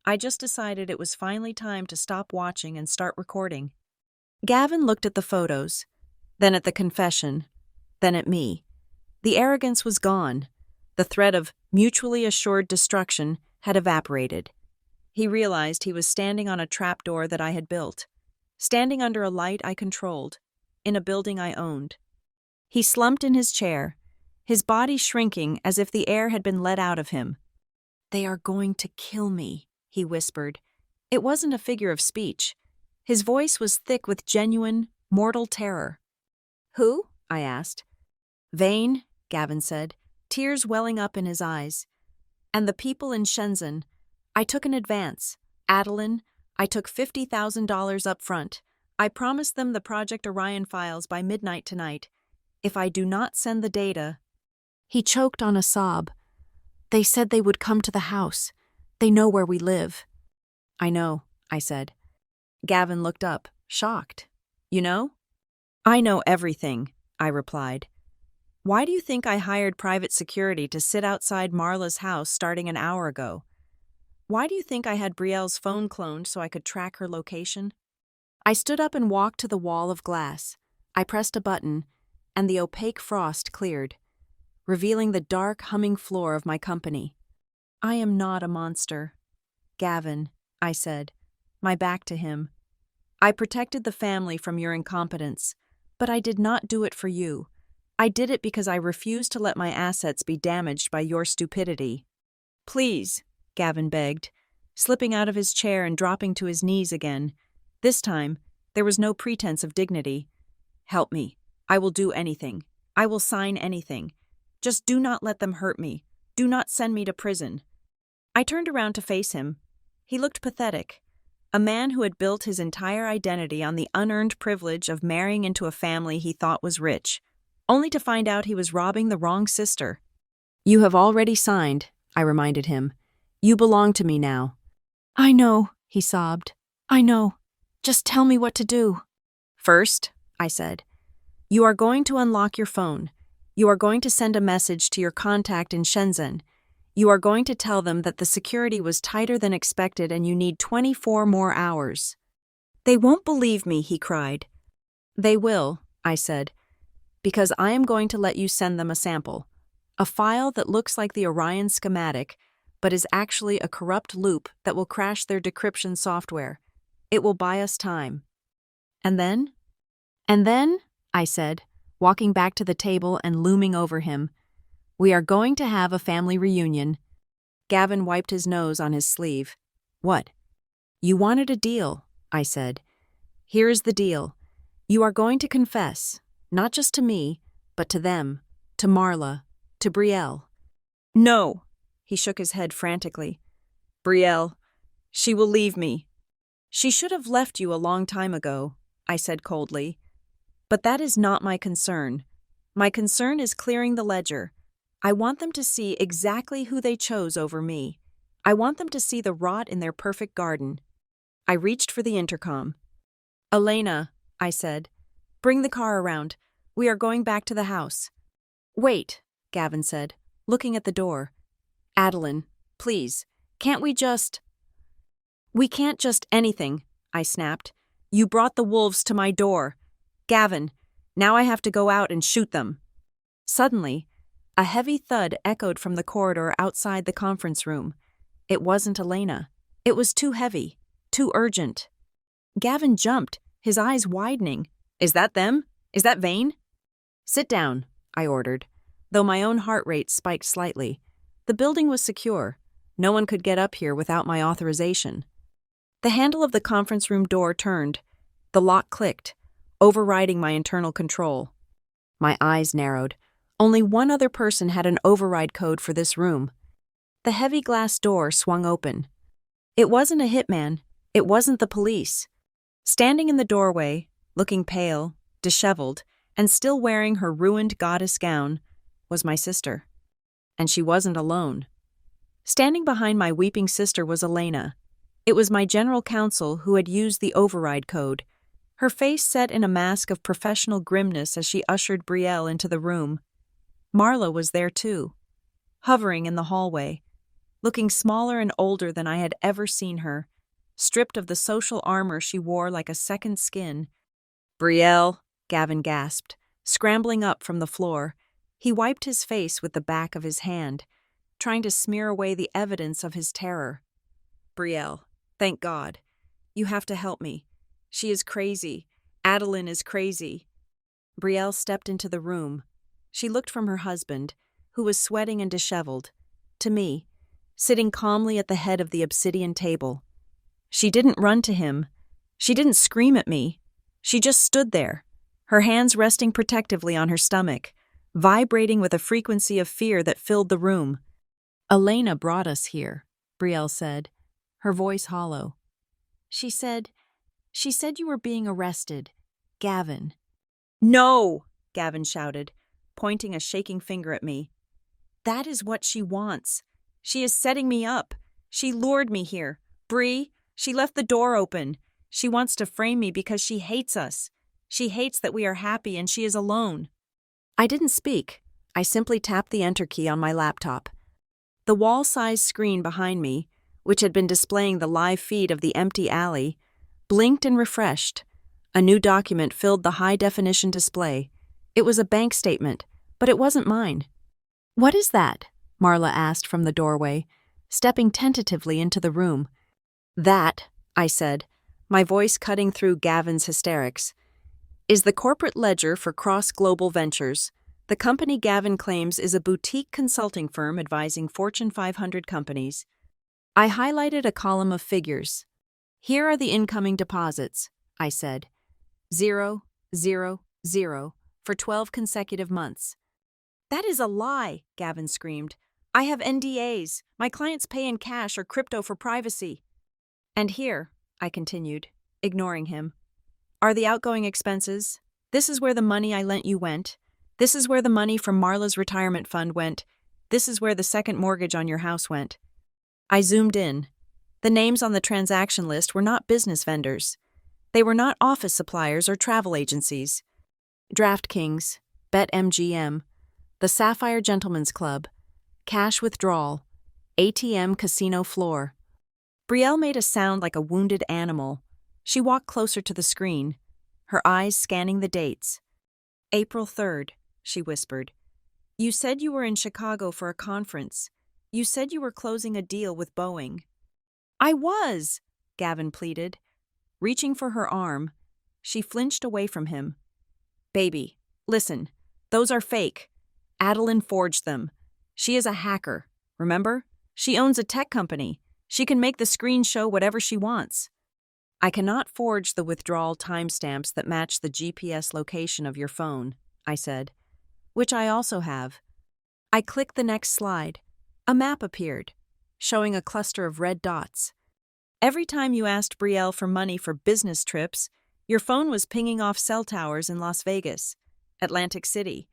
S1: I just decided it was finally time to stop watching and start recording. Gavin looked at the photos, then at the confession, then at me. The arrogance was gone. The threat of mutually assured destruction had evaporated. He realized he was standing on a trapdoor that I had built, standing under a light I controlled, in a building I owned. He slumped in his chair, his body shrinking as if the air had been let out of him. They are going to kill me, he whispered. It wasn't a figure of speech. His voice was thick with genuine, mortal terror. Who? I asked. Vane, Gavin said, tears welling up in his eyes. And the people in Shenzhen. I took an advance. Adeline, I took $50,000 up front. I promised them the Project Orion files by midnight tonight. If I do not send the data... He choked on a sob. They said they would come to the house. They know where we live. I know, I said. Gavin looked up, shocked. You know? I know everything, I replied. Why do you think I hired private security to sit outside Marla's house starting an hour ago? Why do you think I had Brielle's phone cloned so I could track her location? I stood up and walked to the wall of glass. I pressed a button, and the opaque frost cleared, revealing the dark, humming floor of my company. I am not a monster. Gavin, I said, my back to him. I protected the family from your incompetence, but I did not do it for you. I did it because I refused to let my assets be damaged by your stupidity. Please, Gavin begged, slipping out of his chair and dropping to his knees again. This time, there was no pretense of dignity. Help me. I will do anything. I will sign anything. Just do not let them hurt me. Do not send me to prison. I turned around to face him. He looked pathetic. A man who had built his entire identity on the unearned privilege of marrying into a family he thought was rich. only to find out he was robbing the wrong sister. "You have already signed," I reminded him. "You belong to me now." "I know," he sobbed. "I know. Just tell me what to do." "First," I said, "you are going to unlock your phone. You are going to send a message to your contact in Shenzhen. You are going to tell them that the security was tighter than expected and you need 24 more hours." "They won't believe me," he cried. "They will," I said, "because I am going to let you send them a sample. A file that looks like the Orion schematic, but is actually a corrupt loop that will crash their decryption software. It will buy us time." "And then?" "And then," I said, walking back to the table and looming over him, "we are going to have a family reunion." Gavin wiped his nose on his sleeve. "What?" "You wanted a deal," I said. "Here is the deal. You are going to confess, not just to me, but to them, to Marla, to Brielle." "No," he shook his head frantically. "Brielle, she will leave me." "She should have left you a long time ago," I said coldly. "But that is not my concern. My concern is clearing the ledger. I want them to see exactly who they chose over me. I want them to see the rot in their perfect garden." I reached for the intercom. "Elena," I said, "bring the car around. We are going back to the house." "Wait," Gavin said, looking at the door. "Adeline, please, can't we just—" "We can't just anything," I snapped. "You brought the wolves to my door. Gavin, now I have to go out and shoot them." Suddenly, a heavy thud echoed from the corridor outside the conference room. It wasn't Elena. It was too heavy, too urgent. Gavin jumped, his eyes widening. "Is that them? Is that Vane?" "Sit down," I ordered, though my own heart rate spiked slightly. The building was secure. No one could get up here without my authorization. The handle of the conference room door turned. The lock clicked, overriding my internal control. My eyes narrowed. Only one other person had an override code for this room. The heavy glass door swung open. It wasn't a hitman. It wasn't the police. Standing in the doorway, looking pale, disheveled, and still wearing her ruined goddess gown, was my sister. And she wasn't alone. Standing behind my weeping sister was Elena. It was my general counsel who had used the override code, her face set in a mask of professional grimness as she ushered Brielle into the room. Marla was there too, hovering in the hallway, looking smaller and older than I had ever seen her, stripped of the social armor she wore like a second skin. "Brielle," Gavin gasped, scrambling up from the floor. He wiped his face with the back of his hand, trying to smear away the evidence of his terror. "Brielle, thank God. You have to help me. She is crazy. Adeline is crazy." Brielle stepped into the room. She looked from her husband, who was sweating and disheveled, to me, sitting calmly at the head of the obsidian table. She didn't run to him. She didn't scream at me. She just stood there, her hands resting protectively on her stomach, vibrating with a frequency of fear that filled the room. "Elena brought us here," Brielle said, her voice hollow. She said you were being arrested. Gavin." "No!" Gavin shouted, pointing a shaking finger at me. "That is what she wants. She is setting me up. She lured me here. Bree, she left the door open. She wants to frame me because she hates us. She hates that we are happy and she is alone." I didn't speak. I simply tapped the enter key on my laptop. The wall-sized screen behind me, which had been displaying the live feed of the empty alley, blinked and refreshed. A new document filled the high-definition display. It was a bank statement, but it wasn't mine. "What is that?" Marla asked from the doorway, stepping tentatively into the room. "That," I said, my voice cutting through Gavin's hysterics, "is the corporate ledger for Cross Global Ventures. The company Gavin claims is a boutique consulting firm advising Fortune 500 companies." I highlighted a column of figures. "Here are the incoming deposits," I said. 0, 0, 0 for 12 consecutive months. "That is a lie," Gavin screamed. "I have NDAs. My clients pay in cash or crypto for privacy." "And here," I continued, ignoring him, "are the outgoing expenses. This is where the money I lent you went. This is where the money from Marla's retirement fund went. This is where the second mortgage on your house went. I zoomed in. The names on the transaction list were not business vendors. They were not office suppliers or travel agencies. DraftKings, BetMGM, the Sapphire Gentlemen's Club, cash withdrawal, ATM casino floor. Brielle made a sound like a wounded animal. She walked closer to the screen, her eyes scanning the dates. April 3rd, she whispered. You said you were in Chicago for a conference. You said you were closing a deal with Boeing. I was, Gavin pleaded. Reaching for her arm, she flinched away from him. Baby, listen, those are fake. Adeline forged them. She is a hacker, remember? She owns a tech company. She can make the screen show whatever she wants. I cannot forge the withdrawal timestamps that match the GPS location of your phone, I said, which I also have. I clicked the next slide. A map appeared, showing a cluster of red dots. Every time you asked Brielle for money for business trips, your phone was pinging off cell towers in Las Vegas, Atlantic City,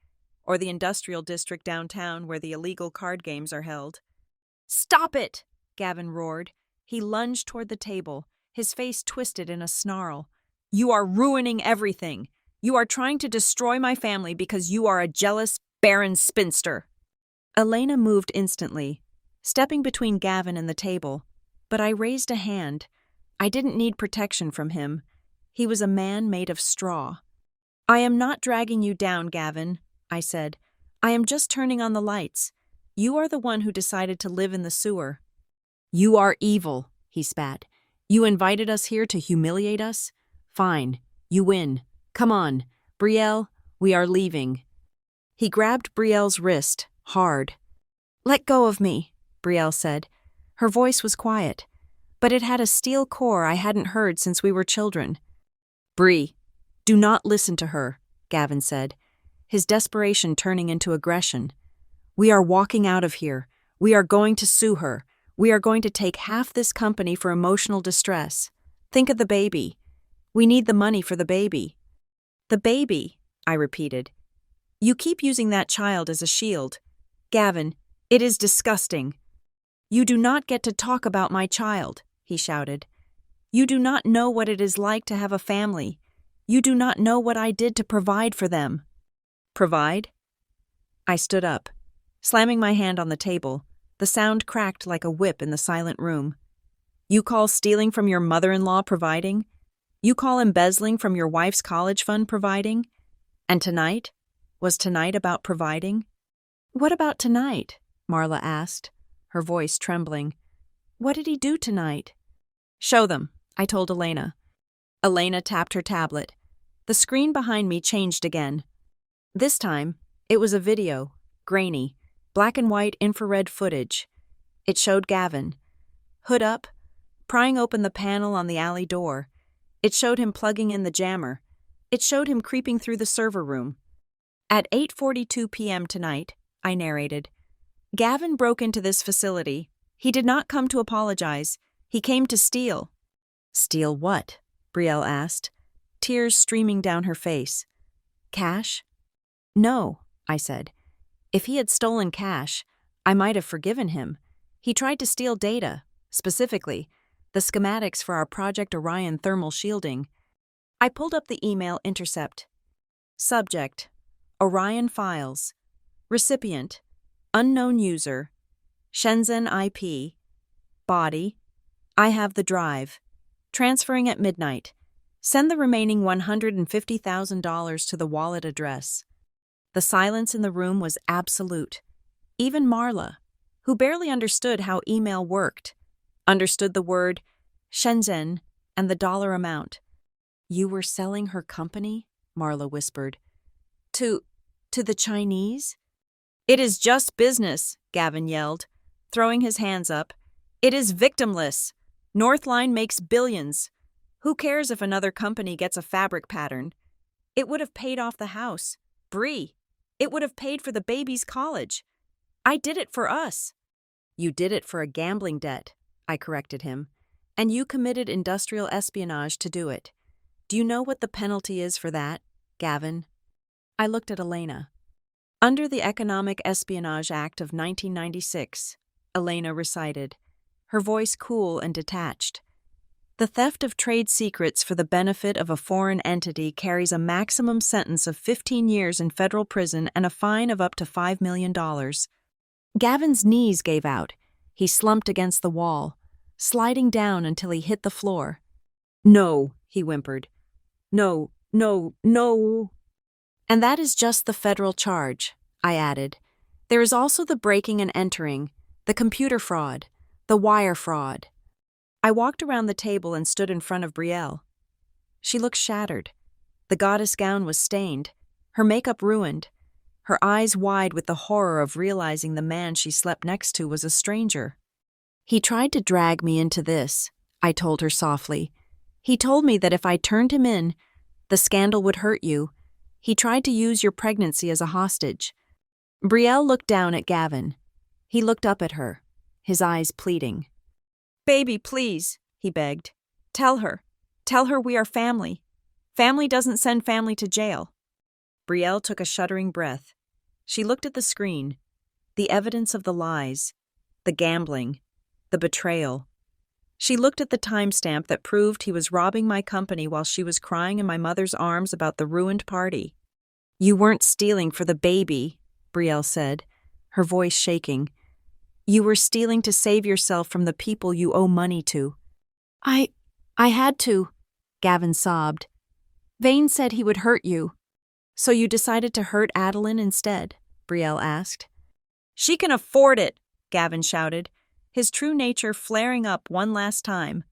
S1: or the industrial district downtown where the illegal card games are held. Stop it! Gavin roared. He lunged toward the table, his face twisted in a snarl. You are ruining everything. You are trying to destroy my family because you are a jealous, barren spinster. Elena moved instantly, stepping between Gavin and the table, but I raised a hand. I didn't need protection from him. He was a man made of straw. I am not dragging you down, Gavin, I said. I am just turning on the lights. You are the one who decided to live in the sewer. You are evil, he spat. You invited us here to humiliate us? Fine, you win. Come on, Brielle, we are leaving. He grabbed Brielle's wrist, hard. Let go of me, Brielle said. Her voice was quiet, but it had a steel core I hadn't heard since we were children. Brie, do not listen to her, Gavin said, his desperation turning into aggression. We are walking out of here. We are going to sue her. We are going to take half this company for emotional distress. Think of the baby. We need the money for the baby. The baby, I repeated. You keep using that child as a shield. Gavin, it is disgusting. You do not get to talk about my child, he shouted. You do not know what it is like to have a family. You do not know what I did to provide for them. Provide? I stood up, slamming my hand on the table. The sound cracked like a whip in the silent room. You call stealing from your mother-in-law providing? You call embezzling from your wife's college fund providing? And tonight? Was tonight about providing? What about tonight? Marla asked, her voice trembling. What did he do tonight? Show them, I told Elena. Elena tapped her tablet. The screen behind me changed again. This time, it was a video, grainy, black and white infrared footage. It showed Gavin. Hood up, prying open the panel on the alley door. It showed him plugging in the jammer. It showed him creeping through the server room. At 8:42 p.m. tonight, I narrated, Gavin broke into this facility. He did not come to apologize. He came to steal. Steal what? Brielle asked, tears streaming down her face. Cash? No, I said. If he had stolen cash, I might have forgiven him. He tried to steal data, specifically, the schematics for our Project Orion thermal shielding. I pulled up the email intercept. Subject: Orion files. Recipient: unknown user. Shenzhen IP. Body: I have the drive. Transferring at midnight. Send the remaining $150,000 to the wallet address. The silence in the room was absolute. Even Marla, who barely understood how email worked, understood the word Shenzhen and the dollar amount. You were selling her company? Marla whispered. To the Chinese? It is just business, Gavin yelled, throwing his hands up. It is victimless. Northline makes billions. Who cares if another company gets a fabric pattern? It would have paid off the house. Brie. It would have paid for the baby's college. I did it for us. You did it for a gambling debt, I corrected him. And you committed industrial espionage to do it. Do you know what the penalty is for that, Gavin? I looked at Elena. Under the Economic Espionage Act of 1996, Elena recited, her voice cool and detached. The theft of trade secrets for the benefit of a foreign entity carries a maximum sentence of 15 years in federal prison and a fine of up to $5 million. Gavin's knees gave out. He slumped against the wall, sliding down until he hit the floor. "No," he whimpered. "No, no, no." "And that is just the federal charge," I added. "There is also the breaking and entering, the computer fraud, the wire fraud." I walked around the table and stood in front of Brielle. She looked shattered. The goddess gown was stained, her makeup ruined, her eyes wide with the horror of realizing the man she slept next to was a stranger. "He tried to drag me into this," I told her softly. "He told me that if I turned him in, the scandal would hurt you. He tried to use your pregnancy as a hostage." Brielle looked down at Gavin. He looked up at her, his eyes pleading. "Baby, please," he begged. Tell her we are family. Family doesn't send family to jail." Brielle took a shuddering breath. She looked at the screen, the evidence of the lies, the gambling, the betrayal. She looked at the timestamp that proved he was robbing my company while she was crying in my mother's arms about the ruined party. "You weren't stealing for the baby," Brielle said, her voice shaking. "You were stealing to save yourself from the people you owe money to." I had to," Gavin sobbed. "Vane said he would hurt you." "So you decided to hurt Adeline instead?" Brielle asked. "She can afford it," Gavin shouted, his true nature flaring up one last time.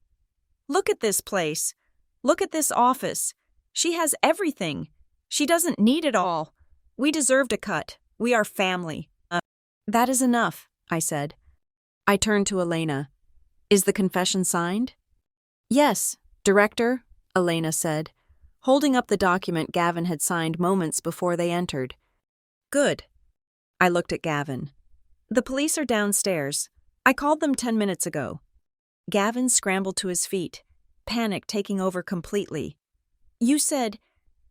S1: "Look at this place. Look at this office. She has everything. She doesn't need it all. We deserved a cut. We are family." "That is enough," I said. I turned to Elena. "Is the confession signed?" "Yes, Director," Elena said, holding up the document Gavin had signed moments before they entered. "Good." I looked at Gavin. "The police are downstairs. I called them 10 minutes ago." Gavin scrambled to his feet, panic taking over completely. You said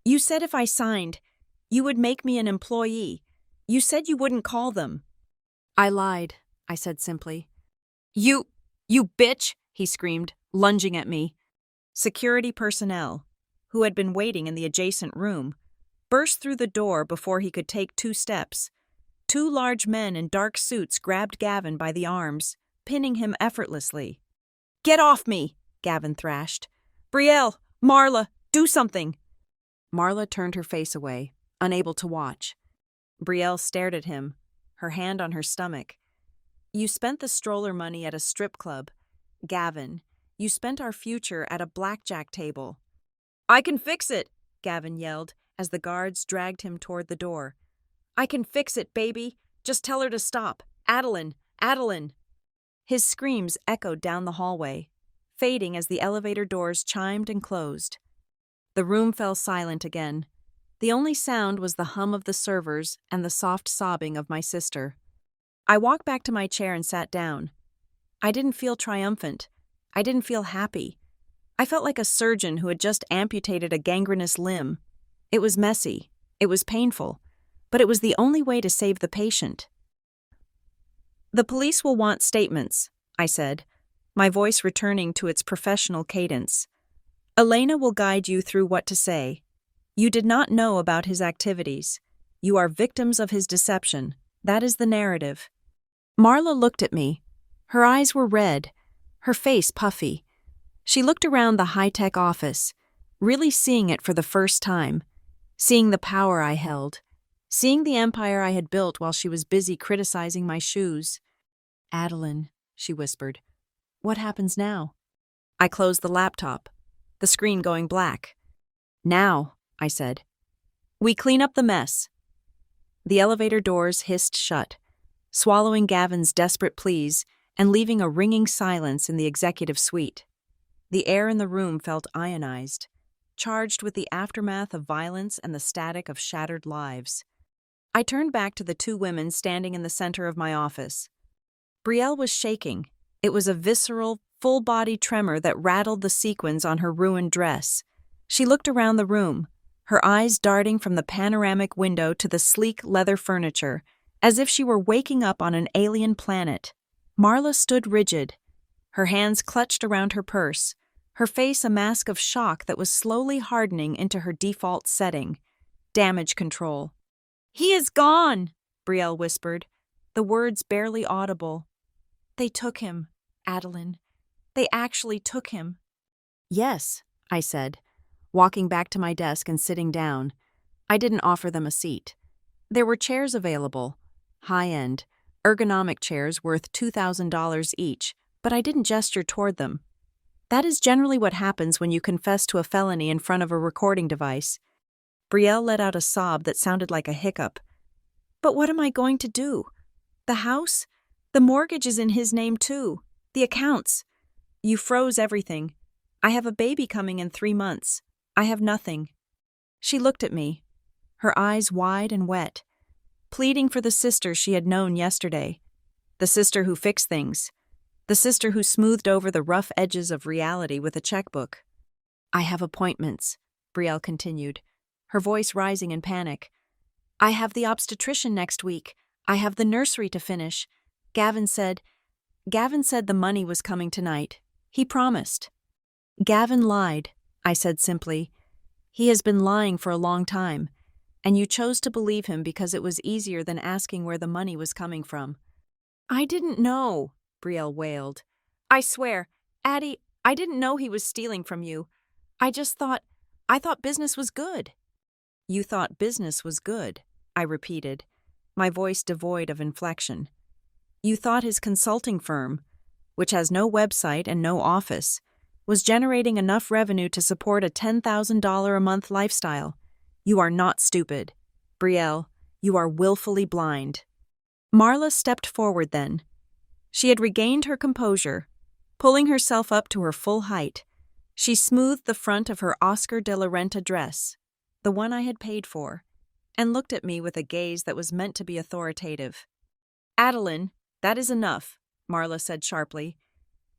S1: if I signed, you would make me an employee. You said you wouldn't call them." "I lied," I said simply. You bitch," he screamed, lunging at me. Security personnel, who had been waiting in the adjacent room, burst through the door before he could take 2 steps. 2 large men in dark suits grabbed Gavin by the arms, pinning him effortlessly. "Get off me," Gavin thrashed. "Brielle, Marla, do something." Marla turned her face away, unable to watch. Brielle stared at him, her hand on her stomach. "You spent the stroller money at a strip club. Gavin, you spent our future at a blackjack table." "I can fix it," Gavin yelled as the guards dragged him toward the door. "I can fix it, baby. Just tell her to stop. Adeline, Adeline." His screams echoed down the hallway, fading as the elevator doors chimed and closed. The room fell silent again. The only sound was the hum of the servers and the soft sobbing of my sister. I walked back to my chair and sat down. I didn't feel triumphant. I didn't feel happy. I felt like a surgeon who had just amputated a gangrenous limb. It was messy. It was painful. But it was the only way to save the patient. "The police will want statements," I said, my voice returning to its professional cadence. "Elena will guide you through what to say. You did not know about his activities. You are victims of his deception. That is the narrative." Marla looked at me. Her eyes were red, her face puffy. She looked around the high-tech office, really seeing it for the first time, seeing the power I held, seeing the empire I had built while she was busy criticizing my shoes. "Adeline," she whispered, "what happens now?" I closed the laptop, the screen going black. "Now," I said, "we clean up the mess." The elevator doors hissed shut, swallowing Gavin's desperate pleas and leaving a ringing silence in the executive suite. The air in the room felt ionized, charged with the aftermath of violence and the static of shattered lives. I turned back to the 2 women standing in the center of my office. Brielle was shaking. It was a visceral, full-body tremor that rattled the sequins on her ruined dress. She looked around the room, her eyes darting from the panoramic window to the sleek leather furniture, as if she were waking up on an alien planet. Marla stood rigid, her hands clutched around her purse, her face a mask of shock that was slowly hardening into her default setting, damage control. "He is gone," Brielle whispered, the words barely audible. "They took him, Adeline. They actually took him." "Yes," I said, walking back to my desk and sitting down. I didn't offer them a seat. There were chairs available, high-end, ergonomic chairs worth $2,000 each, but I didn't gesture toward them. That is generally what happens when you confess to a felony in front of a recording device. Brielle let out a sob that sounded like a hiccup. "But what am I going to do? The house? The mortgage is in his name too. The accounts. You froze everything. I have a baby coming in 3 months. I have nothing." She looked at me, her eyes wide and wet, pleading for the sister she had known yesterday, the sister who fixed things, the sister who smoothed over the rough edges of reality with a checkbook. "I have appointments," Brielle continued, her voice rising in panic. "I have the obstetrician next week. I have the nursery to finish. Gavin said the money was coming tonight. He promised." "Gavin lied," I said simply. "He has been lying for a long time, and you chose to believe him because it was easier than asking where the money was coming from." "I didn't know," Brielle wailed. "I swear, Addie, I didn't know he was stealing from you. I thought business was good." "You thought business was good," I repeated, my voice devoid of inflection. "You thought his consulting firm, which has no website and no office, was generating enough revenue to support a $10,000 a month lifestyle. You are not stupid. Brielle, you are willfully blind." Marla stepped forward then. She had regained her composure. Pulling herself up to her full height, she smoothed the front of her Oscar de la Renta dress, the one I had paid for, and looked at me with a gaze that was meant to be authoritative. "Adeline, that is enough," Marla said sharply.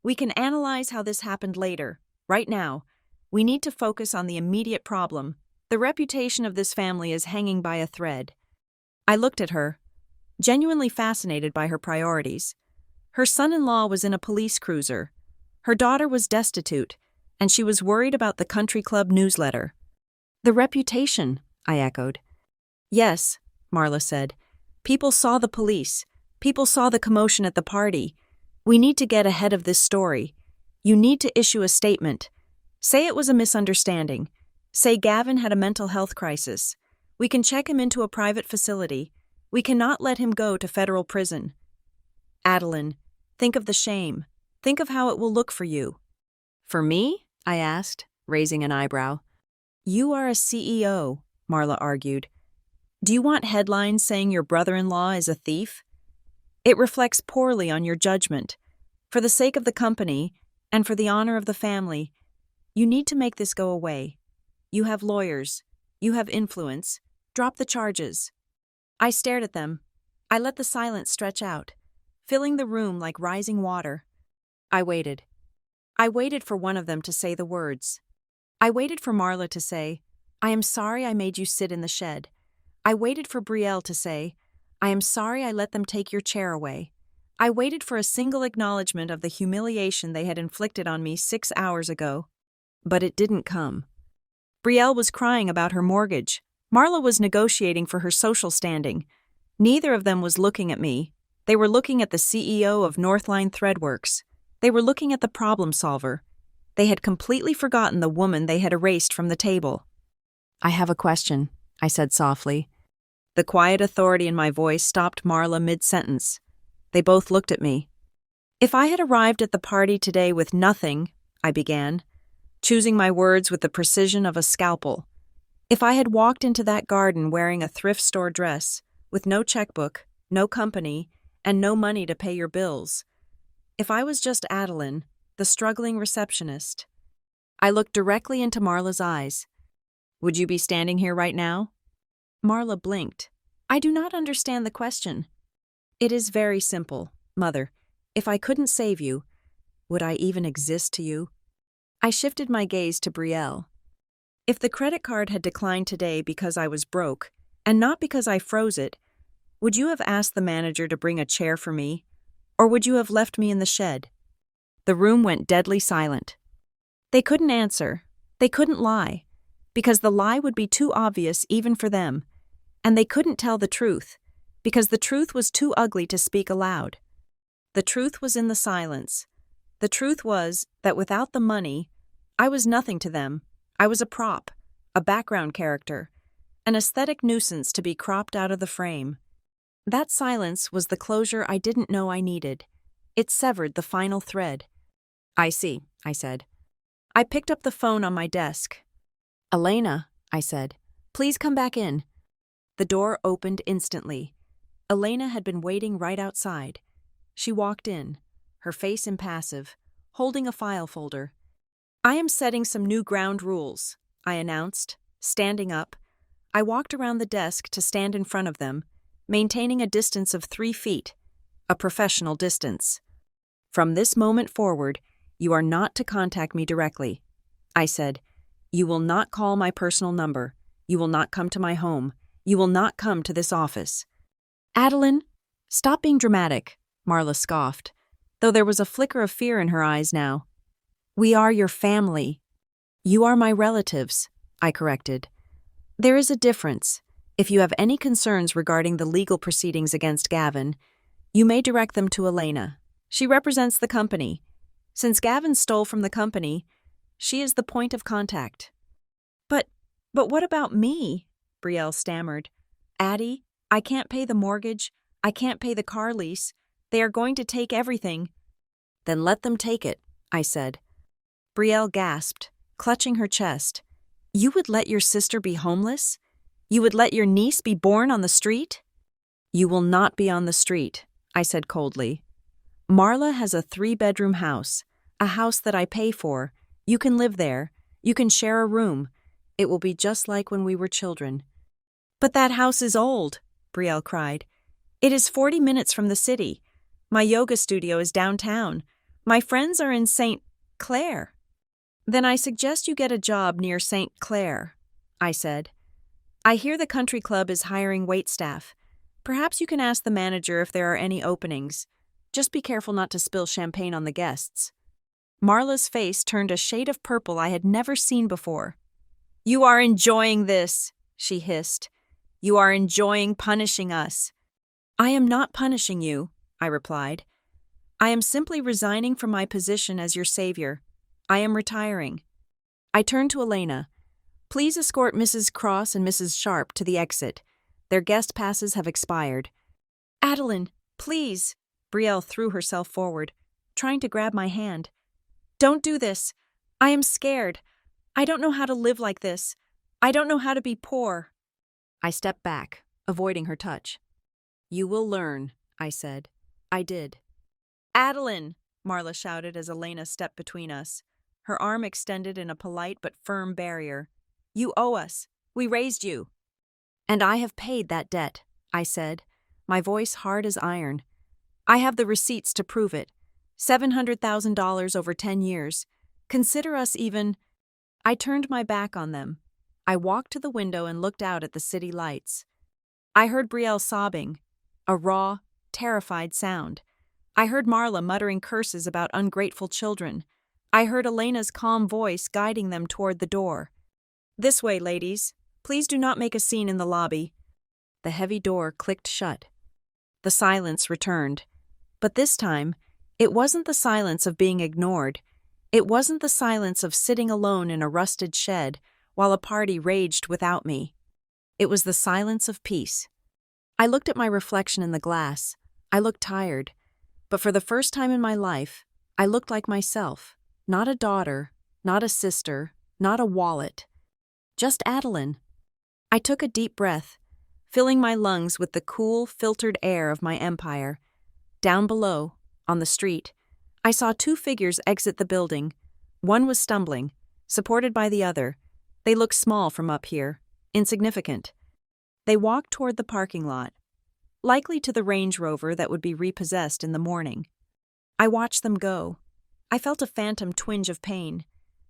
S1: "We can analyze how this happened later. Right now, we need to focus on the immediate problem. The reputation of this family is hanging by a thread." I looked at her, genuinely fascinated by her priorities. Her son-in-law was in a police cruiser. Her daughter was destitute, and she was worried about the country club newsletter. "The reputation," I echoed. "Yes," Marla said. "People saw the police. People saw the commotion at the party. We need to get ahead of this story. You need to issue a statement. Say it was a misunderstanding. Say Gavin had a mental health crisis. We can check him into a private facility. We cannot let him go to federal prison. Adeline, think of the shame. Think of how it will look for you." "For me?" I asked, raising an eyebrow. "You are a CEO," Marla argued. "Do you want headlines saying your brother-in-law is a thief? It reflects poorly on your judgment. For the sake of the company, and for the honor of the family, you need to make this go away. You have lawyers. You have influence. Drop the charges." I stared at them. I let the silence stretch out, filling the room like rising water. I waited. I waited for one of them to say the words. I waited for Marla to say, "I am sorry I made you sit in the shed." I waited for Brielle to say, "I am sorry I let them take your chair away." I waited for a single acknowledgement of the humiliation they had inflicted on me 6 hours ago. But it didn't come. Brielle was crying about her mortgage. Marla was negotiating for her social standing. Neither of them was looking at me. They were looking at the CEO of Northline Threadworks. They were looking at the problem solver. They had completely forgotten the woman they had erased from the table. "I have a question," I said softly. The quiet authority in my voice stopped Marla mid-sentence. They both looked at me. "If I had arrived at the party today with nothing," I began, choosing my words with the precision of a scalpel. "If I had walked into that garden wearing a thrift store dress, with no checkbook, no company, and no money to pay your bills. If I was just Adeline, the struggling receptionist." I looked directly into Marla's eyes. "Would you be standing here right now?" Marla blinked. "I do not understand the question." "It is very simple, Mother. If I couldn't save you, would I even exist to you?" I shifted my gaze to Brielle. If the credit card had declined today because I was broke, and not because I froze it, would you have asked the manager to bring a chair for me? Or would you have left me in the shed? The room went deadly silent. They couldn't answer. They couldn't lie. Because the lie would be too obvious even for them. And they couldn't tell the truth. Because the truth was too ugly to speak aloud. The truth was in the silence. The truth was that without the money, I was nothing to them. I was a prop, a background character, an aesthetic nuisance to be cropped out of the frame. That silence was the closure I didn't know I needed. It severed the final thread. "I see," I said. I picked up the phone on my desk. "Elena," I said, "please come back in." The door opened instantly. Elena had been waiting right outside. She walked in, her face impassive, holding a file folder. "I am setting some new ground rules," I announced, standing up. I walked around the desk to stand in front of them, maintaining a distance of 3 feet, a professional distance. "From this moment forward, you are not to contact me directly," I said. "You will not call my personal number. You will not come to my home. You will not come to this office." "Adeline, stop being dramatic," Marla scoffed, though there was a flicker of fear in her eyes now. "We are your family." "You are my relatives," I corrected. "There is a difference. If you have any concerns regarding the legal proceedings against Gavin, you may direct them to Elena. She represents the company. Since Gavin stole from the company, she is the point of contact." But what about me?" Brielle stammered. "Addie, I can't pay the mortgage. I can't pay the car lease. They are going to take everything." "Then let them take it," I said. Brielle gasped, clutching her chest. "You would let your sister be homeless? You would let your niece be born on the street?" "You will not be on the street," I said coldly. "Marla has a 3-bedroom house, a house that I pay for. You can live there. You can share a room. It will be just like when we were children." "But that house is old," Brielle cried. "It is 40 minutes from the city. My yoga studio is downtown. My friends are in St. Clair." "Then I suggest you get a job near St. Clair," I said. "I hear the country club is hiring waitstaff. Perhaps you can ask the manager if there are any openings. Just be careful not to spill champagne on the guests." Marla's face turned a shade of purple I had never seen before. "You are enjoying this," she hissed. "You are enjoying punishing us." "I am not punishing you," I replied. "I am simply resigning from my position as your savior. I am retiring." I turned to Elena. "Please escort Mrs. Cross and Mrs. Sharp to the exit. Their guest passes have expired." "Adeline, please." Brielle threw herself forward, trying to grab my hand. "Don't do this. I am scared. I don't know how to live like this. I don't know how to be poor." I stepped back, avoiding her touch. "You will learn," I said. I did. "Adeline!" Marla shouted as Elena stepped between us, her arm extended in a polite but firm barrier. "You owe us. We raised you." "And I have paid that debt," I said, my voice hard as iron. "I have the receipts to prove it. $700,000 over 10 years. Consider us even—" I turned my back on them. I walked to the window and looked out at the city lights. I heard Brielle sobbing, a raw, terrified sound. I heard Marla muttering curses about ungrateful children. I heard Elena's calm voice guiding them toward the door. "This way, ladies. Please do not make a scene in the lobby." The heavy door clicked shut. The silence returned. But this time, it wasn't the silence of being ignored. It wasn't the silence of sitting alone in a rusted shed while a party raged without me. It was the silence of peace. I looked at my reflection in the glass. I looked tired. But for the first time in my life, I looked like myself. Not a daughter, not a sister, not a wallet. Just Adeline. I took a deep breath, filling my lungs with the cool, filtered air of my empire. Down below, on the street, I saw 2 figures exit the building. One was stumbling, supported by the other. They looked small from up here, insignificant. They walked toward the parking lot, likely to the Range Rover that would be repossessed in the morning. I watched them go. I felt a phantom twinge of pain,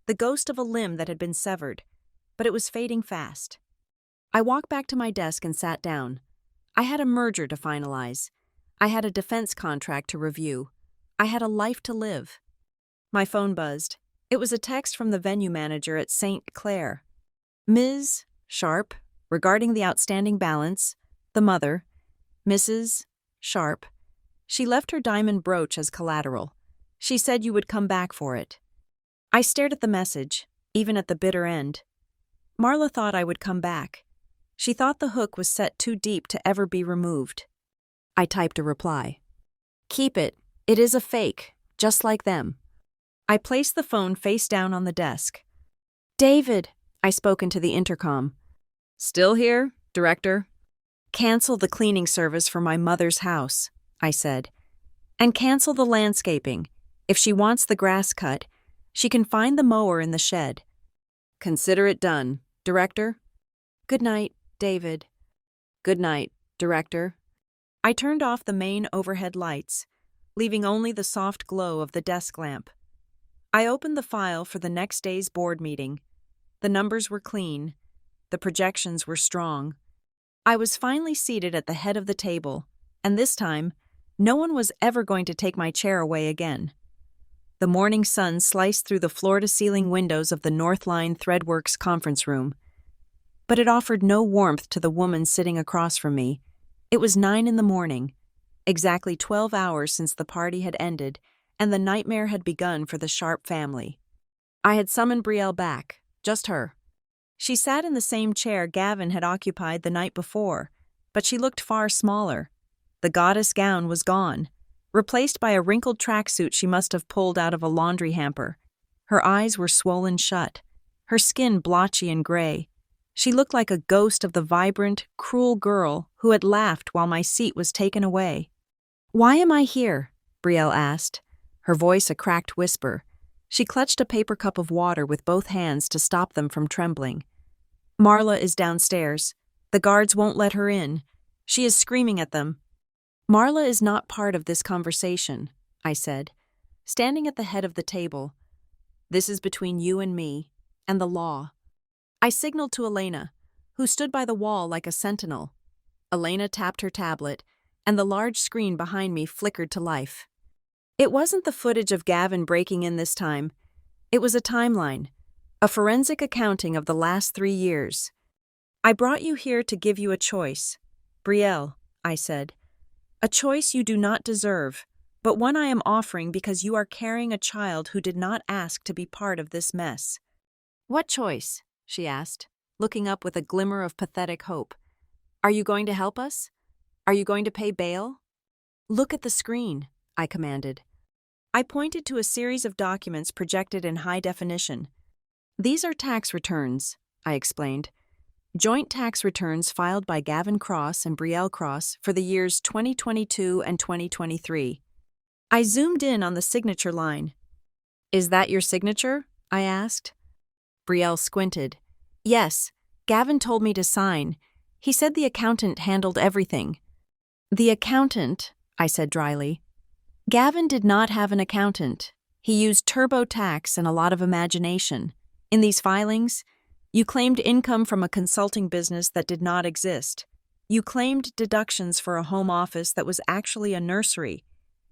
S1: the ghost of a limb that had been severed. but it was fading fast. I walked back to my desk and sat down. I had a merger to finalize. I had a defense contract to review. I had a life to live. My phone buzzed. It was a text from the venue manager at St. Clair. Ms. Sharp, regarding the outstanding balance, the mother, Mrs. Sharp. She left her diamond brooch as collateral. She said you would come back for it. I stared at the message, even at the bitter end. Marla thought I would come back. She thought the hook was set too deep to ever be removed. I typed a reply. Keep it. It is a fake, just like them. I placed the phone face down on the desk. David, I spoke into the intercom. Still here, Director? Cancel the cleaning service for my mother's house, I said. And cancel the landscaping. If she wants the grass cut, she can find the mower in the shed. Consider it done, Director. Good night, David. Good night, Director. I turned off the main overhead lights, leaving only the soft glow of the desk lamp. I opened the file for the next day's board meeting. The numbers were clean. The projections were strong. I was finally seated at the head of the table, and this time, no one was ever going to take my chair away again. The morning sun sliced through the floor-to-ceiling windows of the Northline Threadworks conference room. But it offered no warmth to the woman sitting across from me. It was 9 a.m, exactly 12 hours since the party had ended, and the nightmare had begun for the Sharp family. I had summoned Brielle back, just her. She sat in the same chair Gavin had occupied the night before, but she looked far smaller. The goddess gown was gone, replaced by a wrinkled tracksuit she must have pulled out of a laundry hamper. Her eyes were swollen shut, her skin blotchy and gray. She looked like a ghost of the vibrant, cruel girl who had laughed while my seat was taken away. Why am I here? Brielle asked, her voice a cracked whisper. She clutched a paper cup of water with both hands to stop them from trembling. Marla is downstairs. The guards won't let her in. She is screaming at them. Marla is not part of this conversation, I said, standing at the head of the table. This is between you and me, and the law. I signaled to Elena, who stood by the wall like a sentinel. Elena tapped her tablet, and the large screen behind me flickered to life. It wasn't the footage of Gavin breaking in this time. It was a timeline, a forensic accounting of the last 3 years. I brought you here to give you a choice. Brielle, I said. A choice you do not deserve, but one I am offering because you are carrying a child who did not ask to be part of this mess. What choice? She asked, looking up with a glimmer of pathetic hope. Are you going to help us? Are you going to pay bail? Look at the screen, I commanded. I pointed to a series of documents projected in high definition. These are tax returns, I explained. Joint tax returns filed by Gavin Cross and Brielle Cross for the years 2022 and 2023. I zoomed in on the signature line. Is that your signature? I asked. Brielle squinted. Yes, Gavin told me to sign. He said the accountant handled everything. The accountant, I said dryly. Gavin did not have an accountant. He used TurboTax and a lot of imagination. In these filings, you claimed income from a consulting business that did not exist. You claimed deductions for a home office that was actually a nursery.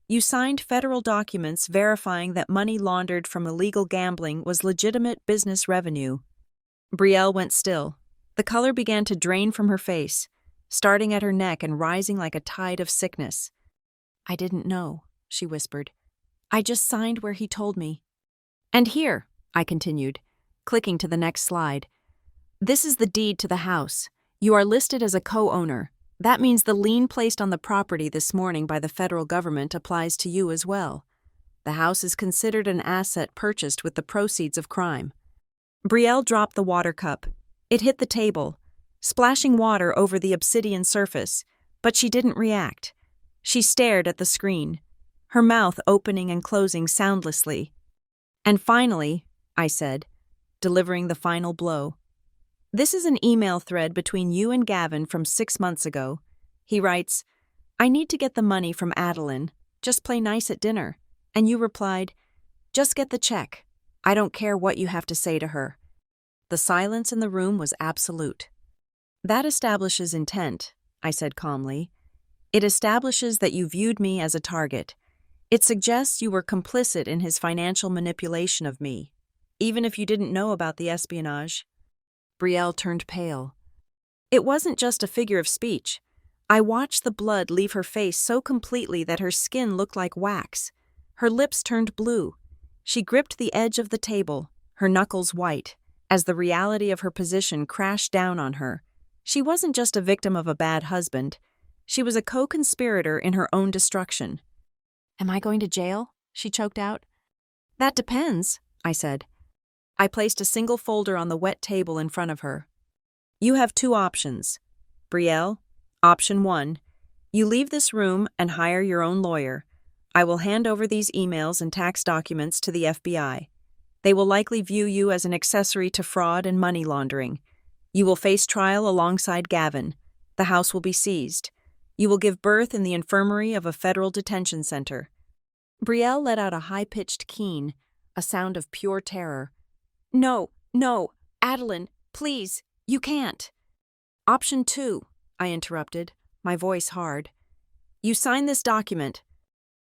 S1: You signed federal documents verifying that money laundered from illegal gambling was legitimate business revenue. Brielle went still. The color began to drain from her face, starting at her neck and rising like a tide of sickness. I didn't know, she whispered. I just signed where he told me. And here, I continued, clicking to the next slide. This is the deed to the house. You are listed as a co-owner. That means the lien placed on the property this morning by the federal government applies to you as well. The house is considered an asset purchased with the proceeds of crime. Brielle dropped the water cup. It hit the table, splashing water over the obsidian surface, but she didn't react. She stared at the screen, her mouth opening and closing soundlessly. And finally, I said, delivering the final blow. This is an email thread between you and Gavin from 6 months ago. He writes, I need to get the money from Adeline. Just play nice at dinner. And you replied, just get the check. I don't care what you have to say to her. The silence in the room was absolute. "That establishes intent," I said calmly. "It establishes that you viewed me as a target. It suggests you were complicit in his financial manipulation of me, even if you didn't know about the espionage." Brielle turned pale. It wasn't just a figure of speech. I watched the blood leave her face so completely that her skin looked like wax. Her lips turned blue. She gripped the edge of the table, her knuckles white, as the reality of her position crashed down on her. She wasn't just a victim of a bad husband. She was a co-conspirator in her own destruction. "Am I going to jail?" she choked out. "That depends," I said. I placed a single folder on the wet table in front of her. "You have two options. Brielle, option 1. You leave this room and hire your own lawyer. I will hand over these emails and tax documents to the FBI. They will likely view you as an accessory to fraud and money laundering. You will face trial alongside Gavin. The house will be seized. You will give birth in the infirmary of a federal detention center." Brielle let out a high-pitched keen, a sound of pure terror. No, Adeline, please, you can't." "Option 2, I interrupted, my voice hard. "You sign this document."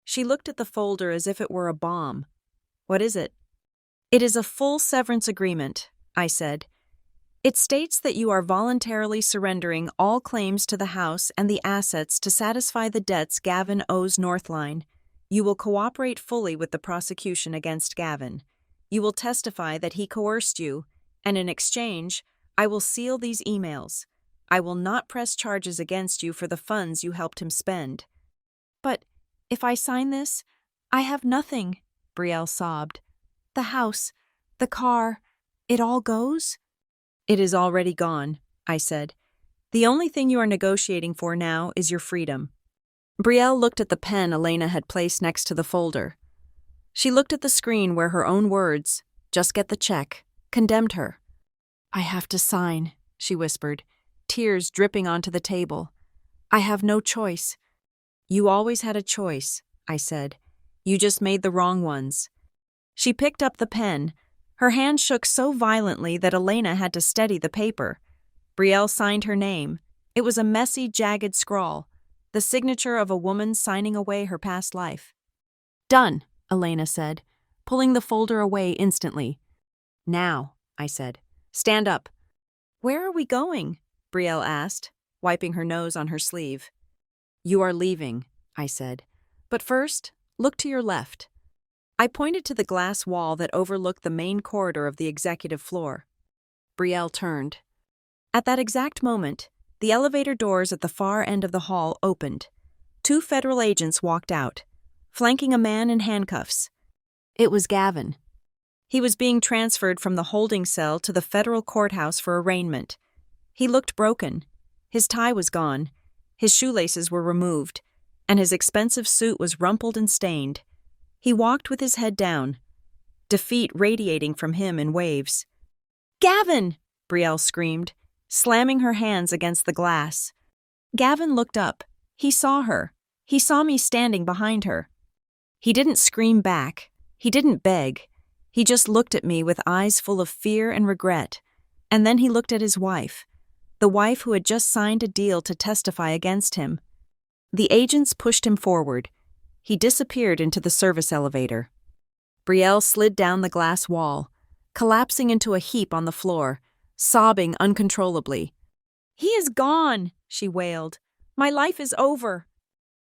S1: She looked at the folder as if it were a bomb. "What is it?" "It is a full severance agreement," I said. "It states that you are voluntarily surrendering all claims to the house and the assets to satisfy the debts Gavin owes Northline. You will cooperate fully with the prosecution against Gavin. You will testify that he coerced you, and in exchange, I will seal these emails. I will not press charges against you for the funds you helped him spend." "But if I sign this, I have nothing," Brielle sobbed. "The house, the car, it all goes?" "It is already gone," I said. "The only thing you are negotiating for now is your freedom." Brielle looked at the pen Elena had placed next to the folder. She looked at the screen where her own words, "Just get the check," condemned her. "I have to sign," she whispered, tears dripping onto the table. "I have no choice." "You always had a choice," I said. "You just made the wrong ones." She picked up the pen. Her hand shook so violently that Elena had to steady the paper. Brielle signed her name. It was a messy, jagged scrawl, the signature of a woman signing away her past life. "Done," Elena said, pulling the folder away instantly. "Now," I said. "Stand up." "Where are we going?" Brielle asked, wiping her nose on her sleeve. "You are leaving," I said. "But first, look to your left." I pointed to the glass wall that overlooked the main corridor of the executive floor. Brielle turned. At that exact moment, the elevator doors at the far end of the hall opened. 2 federal agents walked out, flanking a man in handcuffs. It was Gavin. He was being transferred from the holding cell to the federal courthouse for arraignment. He looked broken. His tie was gone, his shoelaces were removed, and his expensive suit was rumpled and stained. He walked with his head down, defeat radiating from him in waves. "Gavin!" Brielle screamed, slamming her hands against the glass. Gavin looked up. He saw her. He saw me standing behind her. He didn't scream back. He didn't beg. He just looked at me with eyes full of fear and regret. And then he looked at his wife, the wife who had just signed a deal to testify against him. The agents pushed him forward. He disappeared into the service elevator. Brielle slid down the glass wall, collapsing into a heap on the floor, sobbing uncontrollably. "He is gone," she wailed. "My life is over."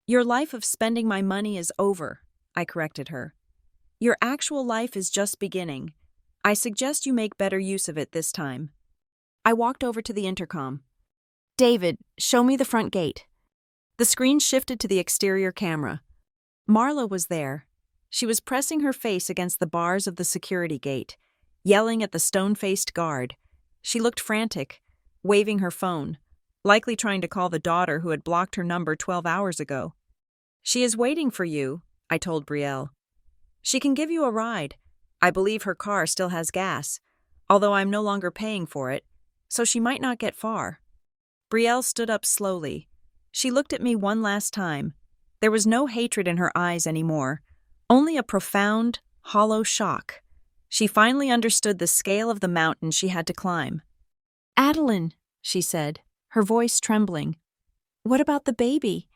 S1: "Your life of spending my money is over," I corrected her. "Your actual life is just beginning. I suggest you make better use of it this time." I walked over to the intercom. "David, show me the front gate." The screen shifted to the exterior camera. Marla was there. She was pressing her face against the bars of the security gate, yelling at the stone-faced guard. She looked frantic, waving her phone, likely trying to call the daughter who had blocked her number 12 hours ago. "She is waiting for you," I told Brielle. "She can give you a ride. I believe her car still has gas, although I'm no longer paying for it, so she might not get far." Brielle stood up slowly. She looked at me one last time. There was no hatred in her eyes anymore, only a profound, hollow shock. She finally understood the scale of the mountain she had to climb. "Adeline," she said, her voice trembling. "What about the baby?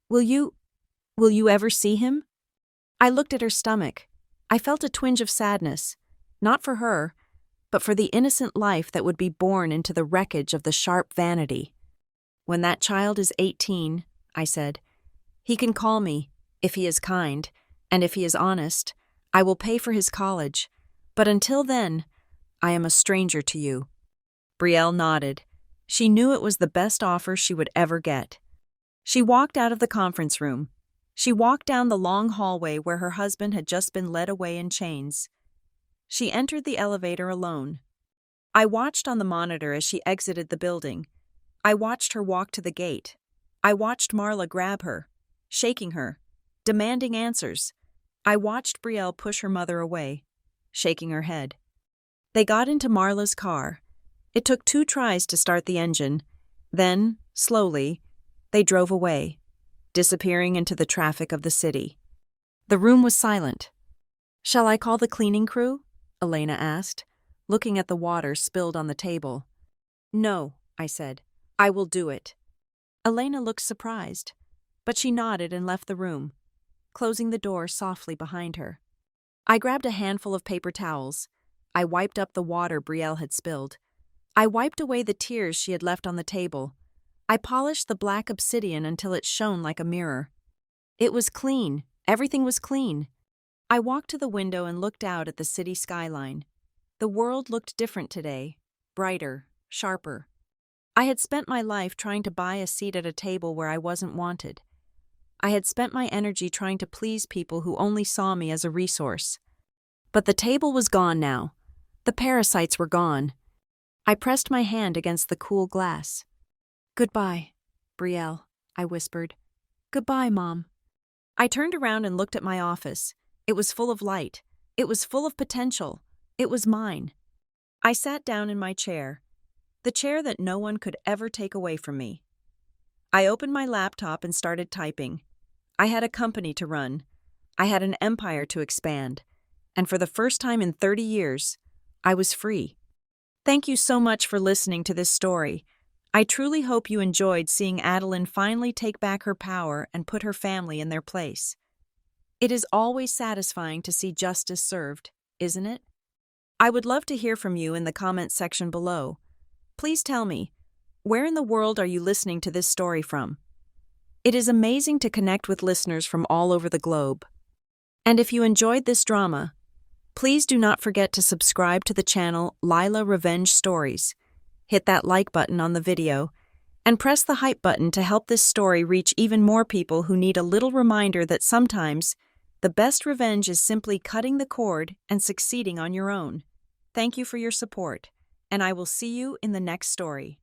S1: Will you ever see him?" I looked at her stomach. I felt a twinge of sadness, not for her, but for the innocent life that would be born into the wreckage of the sharp vanity. "When that child is 18, I said, "he can call me, if he is kind, and if he is honest. I will pay for his college. But until then, I am a stranger to you." Brielle nodded. She knew it was the best offer she would ever get. She walked out of the conference room. She walked down the long hallway where her husband had just been led away in chains. She entered the elevator alone. I watched on the monitor as she exited the building. I watched her walk to the gate. I watched Marla grab her, shaking her, demanding answers. I watched Brielle push her mother away, shaking her head. They got into Marla's car. It took 2 tries to start the engine. Then, slowly, they drove away, disappearing into the traffic of the city. The room was silent. "Shall I call the cleaning crew?" Elena asked, looking at the water spilled on the table. "No," I said. "I will do it." Elena looked surprised, but she nodded and left the room, closing the door softly behind her. I grabbed a handful of paper towels. I wiped up the water Brielle had spilled. I wiped away the tears she had left on the table. I polished the black obsidian until it shone like a mirror. It was clean. Everything was clean. I walked to the window and looked out at the city skyline. The world looked different today, brighter, sharper. I had spent my life trying to buy a seat at a table where I wasn't wanted. I had spent my energy trying to please people who only saw me as a resource. But the table was gone now. The parasites were gone. I pressed my hand against the cool glass. "Goodbye, Brielle," I whispered. "Goodbye, Mom." I turned around and looked at my office. It was full of light. It was full of potential. It was mine. I sat down in my chair, the chair that no one could ever take away from me. I opened my laptop and started typing. I had a company to run. I had an empire to expand. And for the first time in 30 years, I was free. Thank you so much for listening to this story. I truly hope you enjoyed seeing Adeline finally take back her power and put her family in their place. It is always satisfying to see justice served, isn't it? I would love to hear from you in the comments section below. Please tell me, where in the world are you listening to this story from? It is amazing to connect with listeners from all over the globe. And if you enjoyed this drama, please do not forget to subscribe to the channel Lila Revenge Stories. Hit that like button on the video, and press the hype button to help this story reach even more people who need a little reminder that sometimes the best revenge is simply cutting the cord and succeeding on your own. Thank you for your support, and I will see you in the next story.